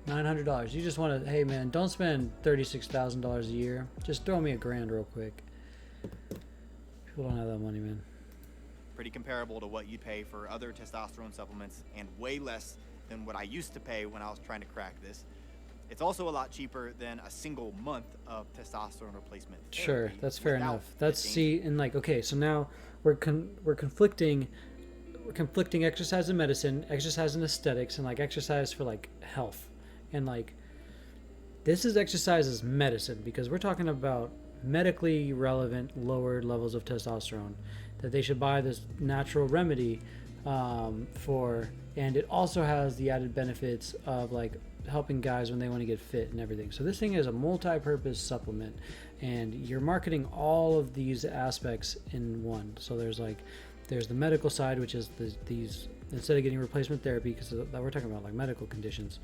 $900. You just want to, hey man, don't spend $36,000 a year. Just throw me $1,000 real quick. People don't have that money, man. Pretty comparable to what you pay for other testosterone supplements, and way less than what I used to pay when I was trying to crack this. It's also a lot cheaper than a single month of testosterone replacement therapy. Sure, that's fair enough. That's and like, okay, so now we're conflicting exercise and medicine, exercise and aesthetics, and like exercise for like health. And like, this is exercise as medicine, because we're talking about medically relevant lower levels of testosterone that they should buy this natural remedy for, and it also has the added benefits of like helping guys when they want to get fit and everything. So this thing is a multi-purpose supplement, and you're marketing all of these aspects in one. So there's the medical side, which is these instead of getting replacement therapy, because we're talking about like medical conditions,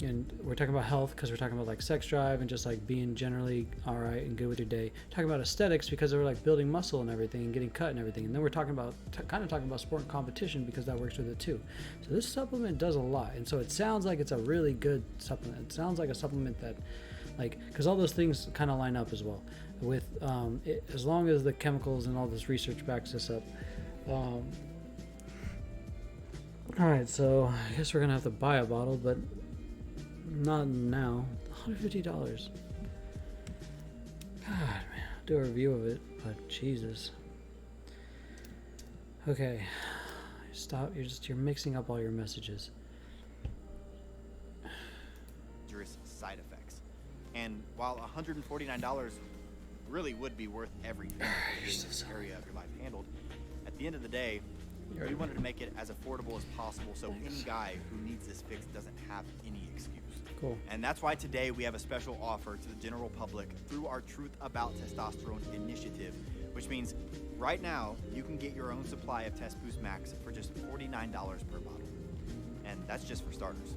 and we're talking about health because we're talking about like sex drive and just like being generally all right and good with your day. Talking about aesthetics because we're like building muscle and everything and getting cut and everything. And then we're talking about kind of talking about sport and competition, because that works with it too. So this supplement does a lot, and so it sounds like it's a really good supplement. It sounds like a supplement that, like, because all those things kind of line up as well with as long as the chemicals and all this research backs this up. All right, so I guess we're gonna have to buy a bottle, but not now. $150. God, man, I'll do a review of it, but Jesus. Okay, stop. You're mixing up all your messages. Dangerous side effects, and while $149 really would be worth every penny in this area of your life handled, at the end of the day, we wanted to make it as affordable as possible, so any guy who needs this fix doesn't have any excuse. Cool. And that's why today we have a special offer to the general public through our Truth About Testosterone initiative, which means right now you can get your own supply of Test Boost Max for just $49 per bottle. And that's just for starters.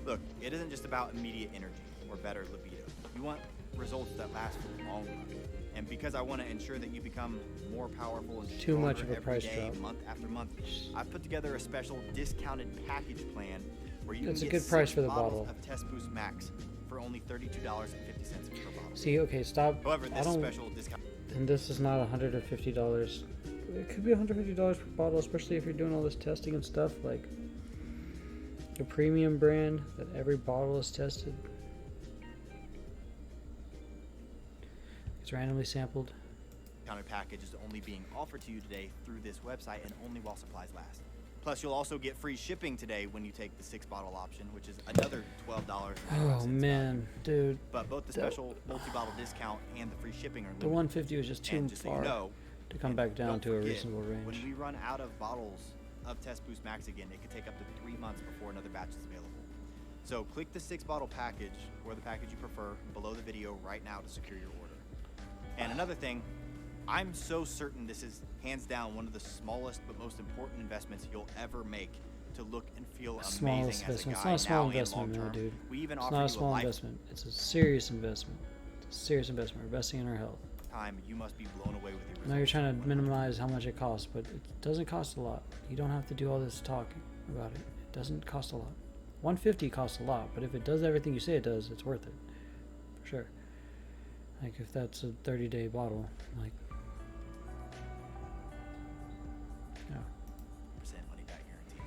Look, it isn't just about immediate energy or better libido. You want results that last for the long run. And because I want to ensure that you become more powerful and too much of a every price day, drop, month after month, I've put together a special discounted package plan where you That's can a get good price 6 for the bottles bottle of Test Boost Max for only $32.50 per bottle. See, okay, stop. However, this special discount. And this is not $150. It could be $150 per bottle, especially if you're doing all this testing and stuff, like a premium brand that every bottle is tested. It's randomly sampled. Discounted package is only being offered to you today through this website and only while supplies last. Plus, you'll also get free shipping today when you take the 6-bottle option, which is another $12. Oh man, dude. But both the special multi-bottle discount and the free shipping are limited. The 150 was just too just far so you know, to come back down to a forget, reasonable range. When we run out of bottles of Test Boost Max again, it could take up to 3 months before another batch is available. So click the 6-bottle package or the package you prefer below the video right now to secure your order. And another thing, I'm so certain this is hands down one of the smallest but most important investments you'll ever make to look and feel amazing as a guy. It's not a small now investment, and long no, term. dude. We even It's offer not you a small life investment. It's a serious investment. It's a serious investment. We're investing in our health. time. You must be blown away with your I know you're results. trying to minimize how much it costs, but it doesn't cost a lot. You don't have to do all this talking about it. It doesn't cost a lot. $150 costs a lot, but if it does everything you say it does, it's worth it. For sure. Like if that's a 30-day bottle, like, yeah. Percent money back guarantee.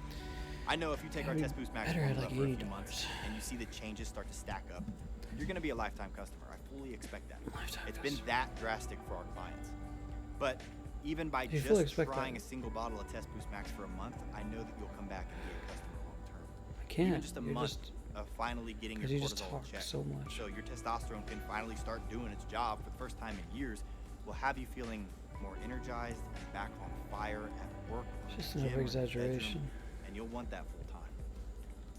I know if you take our Test Boost Max better at formula like for a few $80. months and you see the changes start to stack up, you're going to be a lifetime customer. I fully expect that. It's been that drastic for our clients. But even by just trying a single bottle of Test Boost Max for a month, I know that you'll come back and be a customer long term. I can't. Even just a month of finally getting your Because you just cortisol talk in check. so much. So your testosterone can finally start doing its job for the first time in years, will have you feeling more energized and back on fire at work. Just gym, enough or exaggeration. bedroom, and you'll want that full time.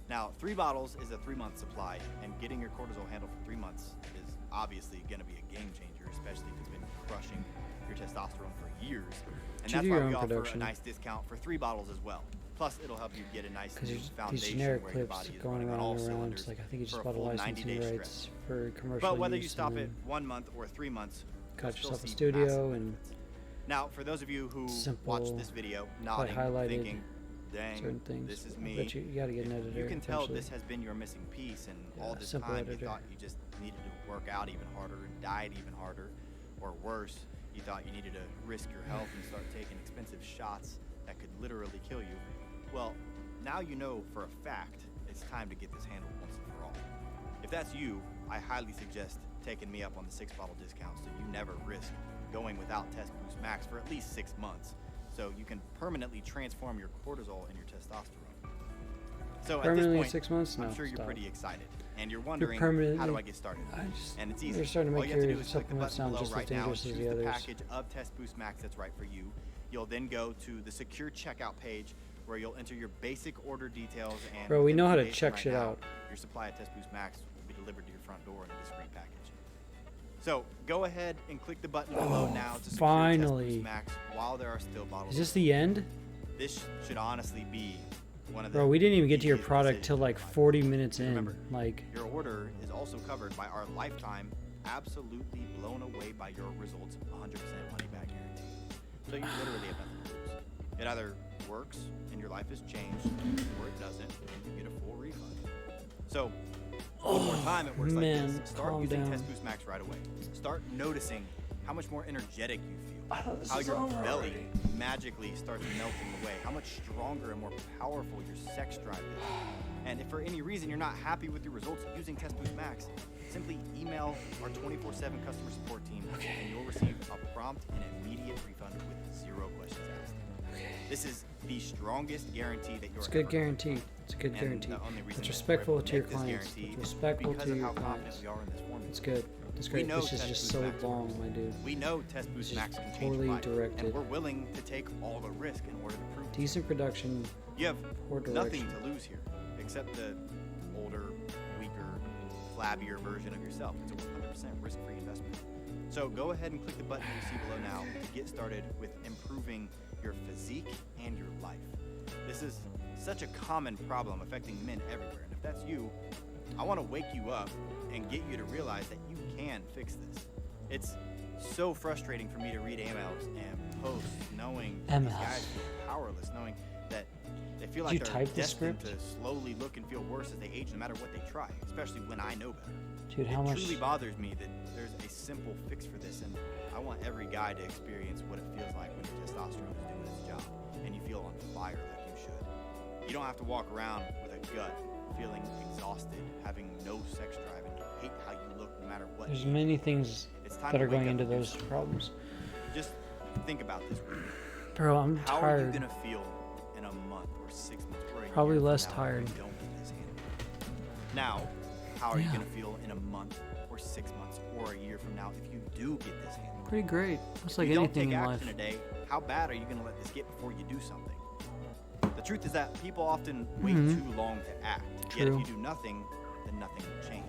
Now, 3 bottles is a 3-month supply, and getting your cortisol handled for 3 months is obviously going to be a game changer, especially if it's been crushing your testosterone for years. And You that's do why your we own offer production. a nice discount for 3 bottles as well. Plus, it'll help you get a nice Because new these foundation generic where your clips body is going running on around all and around. cylinders Like I think you for just a bought a full licensing 90-day rights stretch. for commercial But whether use you stop and at then 1 month or 3 months, got you'll yourself still a see studio massive and benefits. Now, for those of you who simple, watch this video, nodding, highlighted thinking, dang, certain things. this is I me. bet you got to get an editor. You can tell eventually. this has been your missing piece, and Yeah, all this simple time editor. you thought you just needed to work out even harder and diet even harder, or worse, you thought you needed to risk your health and start taking expensive shots that could literally kill you. Well, now you know for a fact it's time to get this handled once and for all. If that's you, I highly suggest taking me up on the 6-bottle discount so you never risk going without Test Boost Max for at least 6 months, so you can permanently transform your cortisol and your testosterone. So at this Permanently point, 6 months? No, I'm sure you're stop. pretty excited, and you're wondering, permanently- how do I get started? And it's easy. You're starting to All make you have to your do is click the supplements button sound below just as right now and dangerous as choose the the others. package of Test Boost Max that's right for you. You'll then go to the secure checkout page where you'll enter your basic order details, and Bro, we within know how to 2 days check from shit right now, out. your supply of Test Boost Max will be delivered to your front door in a discreet package. So go ahead and click the button below now to secure finally. Test Boost Max while there are still bottles. Is this the end? This should honestly be one of the Bro, we didn't even get to your easiest product till decisions like in life. 40 minutes in. Remember, Like, your order is also covered by our lifetime, absolutely blown away by your results, 100% money back guarantee. So you literally have nothing to lose. It either works and your life has changed, or it doesn't and you get a full refund. So one more time, it works man, like this. Start calm using down. Test Boost Max right away. Start noticing how much more energetic you I feel. thought this How was your over belly already. magically starts melting away. How much stronger and more powerful your sex drive is. And if for any reason you're not happy with your results using Test Boost Max, simply email our 24/7 customer support team, and you'll receive a prompt and immediate refund with 0 questions asked. This is the strongest guarantee that you're it's a good guarantee. It's a good And guarantee. the only reason It's that respectful we're able to your make this clients. guarantee It's respectful because to of your how confident clients. we are in this formula. It's good. It's We great. know This is Test just Boost so Max long, works. my dude. We know Test Boost This is Max can change poorly your life, directed. and we're willing to take all the risk in order to prove it. Decent production, You have poor nothing direction. to lose here, except the older, weaker, flabbier version of yourself. It's a 100% risk-free investment. So go ahead and click the button you see below now to get started with improving your physique and your life. This is such a common problem affecting men everywhere, and if that's you, I want to wake you up and get you to realize that you can fix this. It's so frustrating for me to read emails and posts knowing these Emails. guys feel powerless, knowing that they feel Did like you they're type the destined script? to slowly look and feel worse as they age no matter what they try, especially when I know better. Dude, how It much? truly bothers me that there's a simple fix for this, and I want every guy to experience what it feels like when your testosterone is doing its job and you feel on fire like you should. You don't have to walk around with a gut feeling exhausted, having no sex drive, and you hate how you look no matter what. There's age. many things It's time that to are wake going up into and do those something. problems. Just think about this. Bro, I'm How are you tired. gonna feel in a month or 6 months or a Probably year from less now if tired. you don't get this handled? Now, how are you Yeah. gonna feel in a month or 6 months or a year from now if you do get this handled? Pretty great. It's If like you don't anything take in action life. today, how bad are you gonna let this get before you do something? The truth is that people often wait Mhm. too long to act. Yet True. if you do nothing, then nothing will change.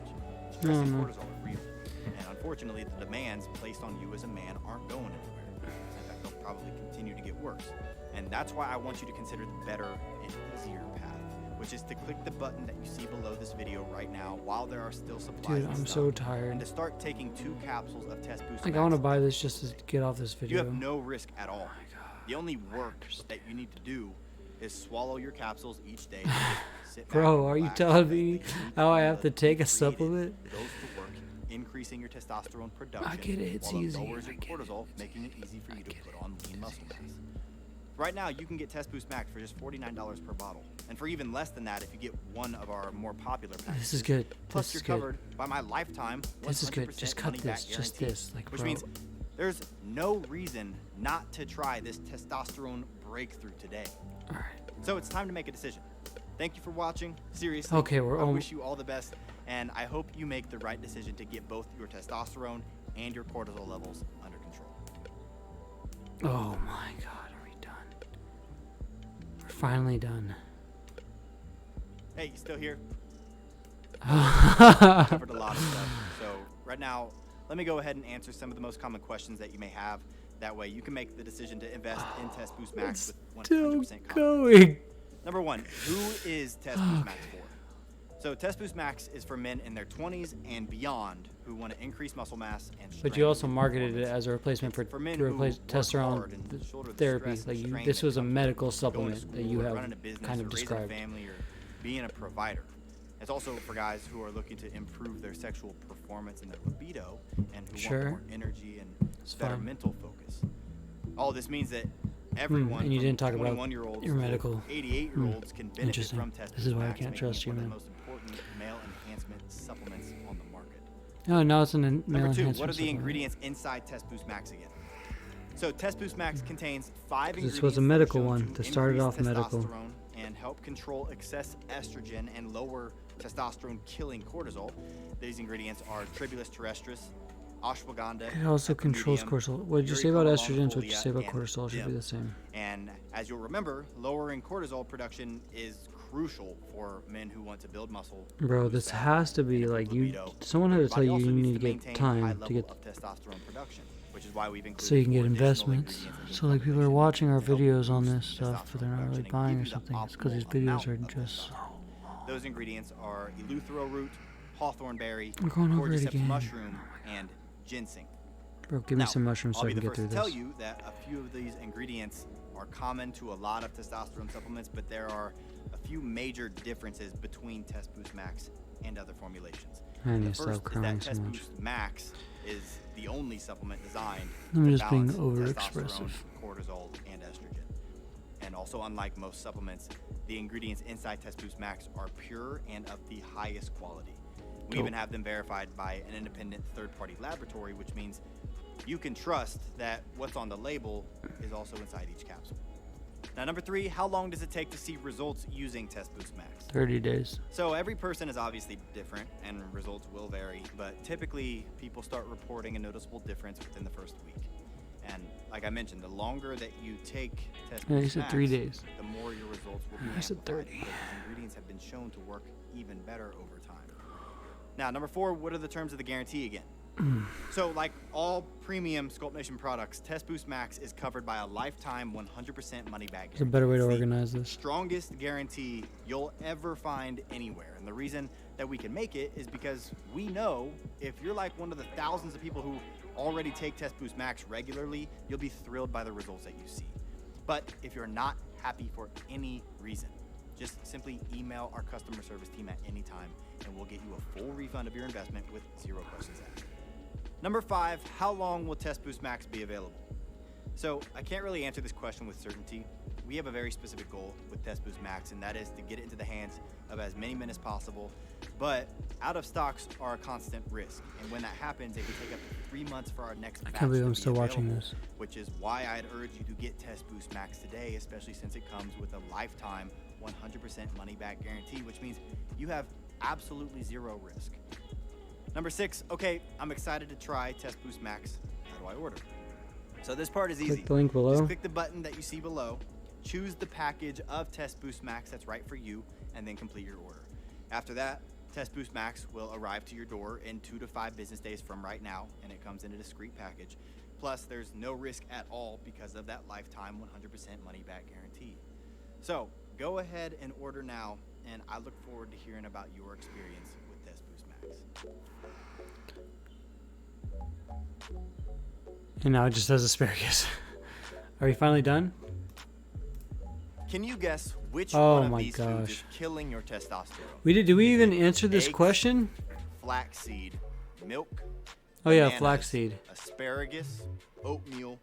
Stress and Mhm. cortisol are real. And unfortunately, the demands placed on you as a man aren't going anywhere. In fact, they'll probably continue to get worse. And that's why I want you to consider the better and easier path, which is to click the button that you see below this video right now while there are still supplies Dude, in I'm stock, so and tired. to start taking 2 capsules of Test Boost Like, I Max want to buy this just to get off this you video. have no risk at all. Oh my God. The only work that you need to do is swallow your capsules each day. And just sit back Bro, and are you relax. telling The me unique how I have formula to take a created supplement? Goes to work, increasing your testosterone production. I get it, it's while easy. It lowers I your get it. cortisol, making it easy for I you to get put it. on lean muscle mass. Right now, you can get Test Boost Max for just $49 per bottle, and for even less than that if you get one of our more popular packages. This is good. Plus, This you're is good. covered by my lifetime 100% This is good. Just cut money back this. Just guarantee, this. Like, which bro. means there's no reason not to try this testosterone breakthrough today. All right. So it's time to make a decision. thank you for watching. Seriously, Okay, I wish you all the best, and I hope you make the right decision to get both your testosterone and your cortisol levels under control. Oh my God, are we done? We're finally done. Hey, you still here? Covered a lot of stuff. So right now, let me go ahead and answer some of the most common questions that you may have. That way you can make the decision to invest in Test Boost Max with 100% confidence. Number one, who is Test Boost Max for? So Test Boost Max is for men in their 20s and beyond who want to increase muscle mass and strength. But you also marketed it as a replacement for men to replace testosterone therapy. Like this was a medical supplement that you have kind of described. Family or being a provider. It's also for guys who are looking to improve their sexual performance and their libido and who want more energy and better mental focus. All this means that everyone, and you didn't talk about 21-year-olds your medical. 88-year-olds can benefit from Test This is Boost why I Max, can't making trust it you, one of man. the most important male enhancement supplements on the market. No, now it's an male Number two, enhancement what are the supplement. ingredients inside Test Boost Max again? So Test Boost Max contains 5 ingredients. This was a medical one to start it off medical. Testosterone and help control excess estrogen and lower testosterone-killing cortisol. These ingredients are Tribulus Terrestris, ashwagandha. It also controls cortisol. What did you say about estrogens? What did you say about and cortisol? Should be the same. And as you'll remember, lowering cortisol production is crucial for men who want to build muscle. Bro, this has to be like someone had to tell you need to get time to get testosterone production, which is why we've included so you can get investments. So like people are watching our videos on this stuff, but they're not really buying or something. It's because these videos are just. Those ingredients are eleuthero root, hawthorn berry, We're going over it cordyceps again. mushroom, and ginseng. Bro, give me some mushrooms so I can get through I'll be the first this. to tell you that a few of these ingredients are common to a lot of testosterone supplements, but there are a few major differences between Test Boost Max and other formulations. I need The to stop first is crying that so Test much. Boost Max is the only supplement designed I'm to just being balance overexpressive. testosterone, cortisol, and estrogen. And also, unlike most supplements, the ingredients inside Test Boost Max are pure and of the highest quality. We even have them verified by an independent third-party laboratory, which means you can trust that what's on the label is also inside each capsule. Now, number 3, how long does it take to see results using Test Boost Max? 30 days. So every person is obviously different and results will vary, but typically people start reporting a noticeable difference within the first week. And like I mentioned, the longer that you take Test Boost Yeah, you said Max, 3 days. the more your results will be I said amplified 30. because these ingredients have been shown to work even better over time. Now, number 4, what are the terms of the guarantee again? So like all premium Sculpt Nation products, Test Boost Max is covered by a lifetime 100% money back guarantee. There's a better way to It's the organize this. strongest guarantee you'll ever find anywhere. And the reason that we can make it is because we know if you're like one of the thousands of people who already take Test Boost Max regularly, you'll be thrilled by the results that you see. But if you're not happy for any reason, just simply email our customer service team at any time and we'll get you a full refund of your investment with 0 questions asked. Number 5, how long will Test Boost Max be available? So I can't really answer this question with certainty. We have a very specific goal with Test Boost Max, and that is to get it into the hands of as many men as possible. But out of stocks are a constant risk, and when that happens, it can take up to 3 months for our next batch I can't believe to I'm be still watching available, this. which is why I'd urge you to get Test Boost Max today, especially since it comes with a lifetime 100% money back guarantee, which means you have absolutely 0 risk. Number 6, okay, I'm excited to try Test Boost Max. How do I order? So this part is easy. Click the link below. Just click the button that you see below, choose the package of Test Boost Max that's right for you, and then complete your order. After that, Test Boost Max will arrive to your door in 2 to 5 business days from right now, and it comes in a discreet package. Plus, there's no risk at all because of that lifetime 100% money back guarantee. So go ahead and order now, and I look forward to hearing about your experience with Test Boost Max. And now it just says asparagus. Are we finally done? Can you guess which Oh one of my these foods is gosh. killing your testosterone? Did we even answer this Eggs, question? Flaxseed, milk, Oh yeah, bananas, flaxseed. asparagus, oatmeal,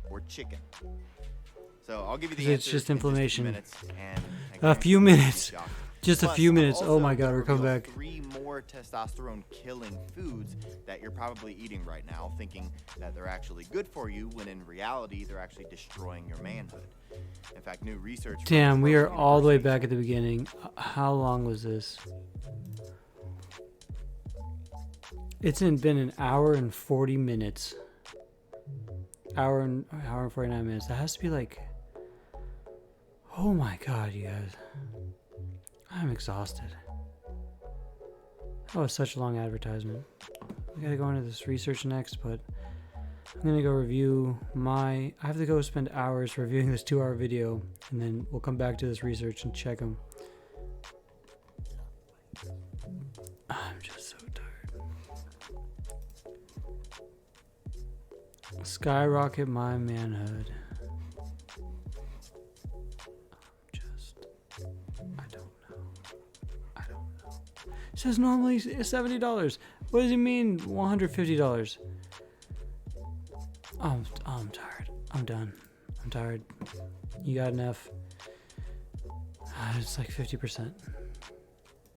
or chicken. So I'll give you the It's answers just in inflammation. Just a few minutes. And I A guarantee few you'll be minutes. shocked. Just a Plus, few minutes. I'm also Oh my God, gonna we're coming reveal back. 3 more testosterone killing foods that you're probably eating right now, thinking that they're actually good for you, when in reality they're actually destroying your manhood. In fact, new research. from Damn, we are Cookbook all the way University back at the beginning. How long was this? It's been an hour and 40 minutes. Hour and 49 minutes. That has to be like... Oh my God, you guys. I'm exhausted. That was such a long advertisement. We gotta go into this research next, but I'm gonna go review I have to go spend hours reviewing this 2-hour video, and then we'll come back to this research and check them. I'm just so tired. Skyrocket my manhood. It says normally $70. What does he mean $150? I'm tired. I'm done. I'm tired. You got enough? It's like 50%.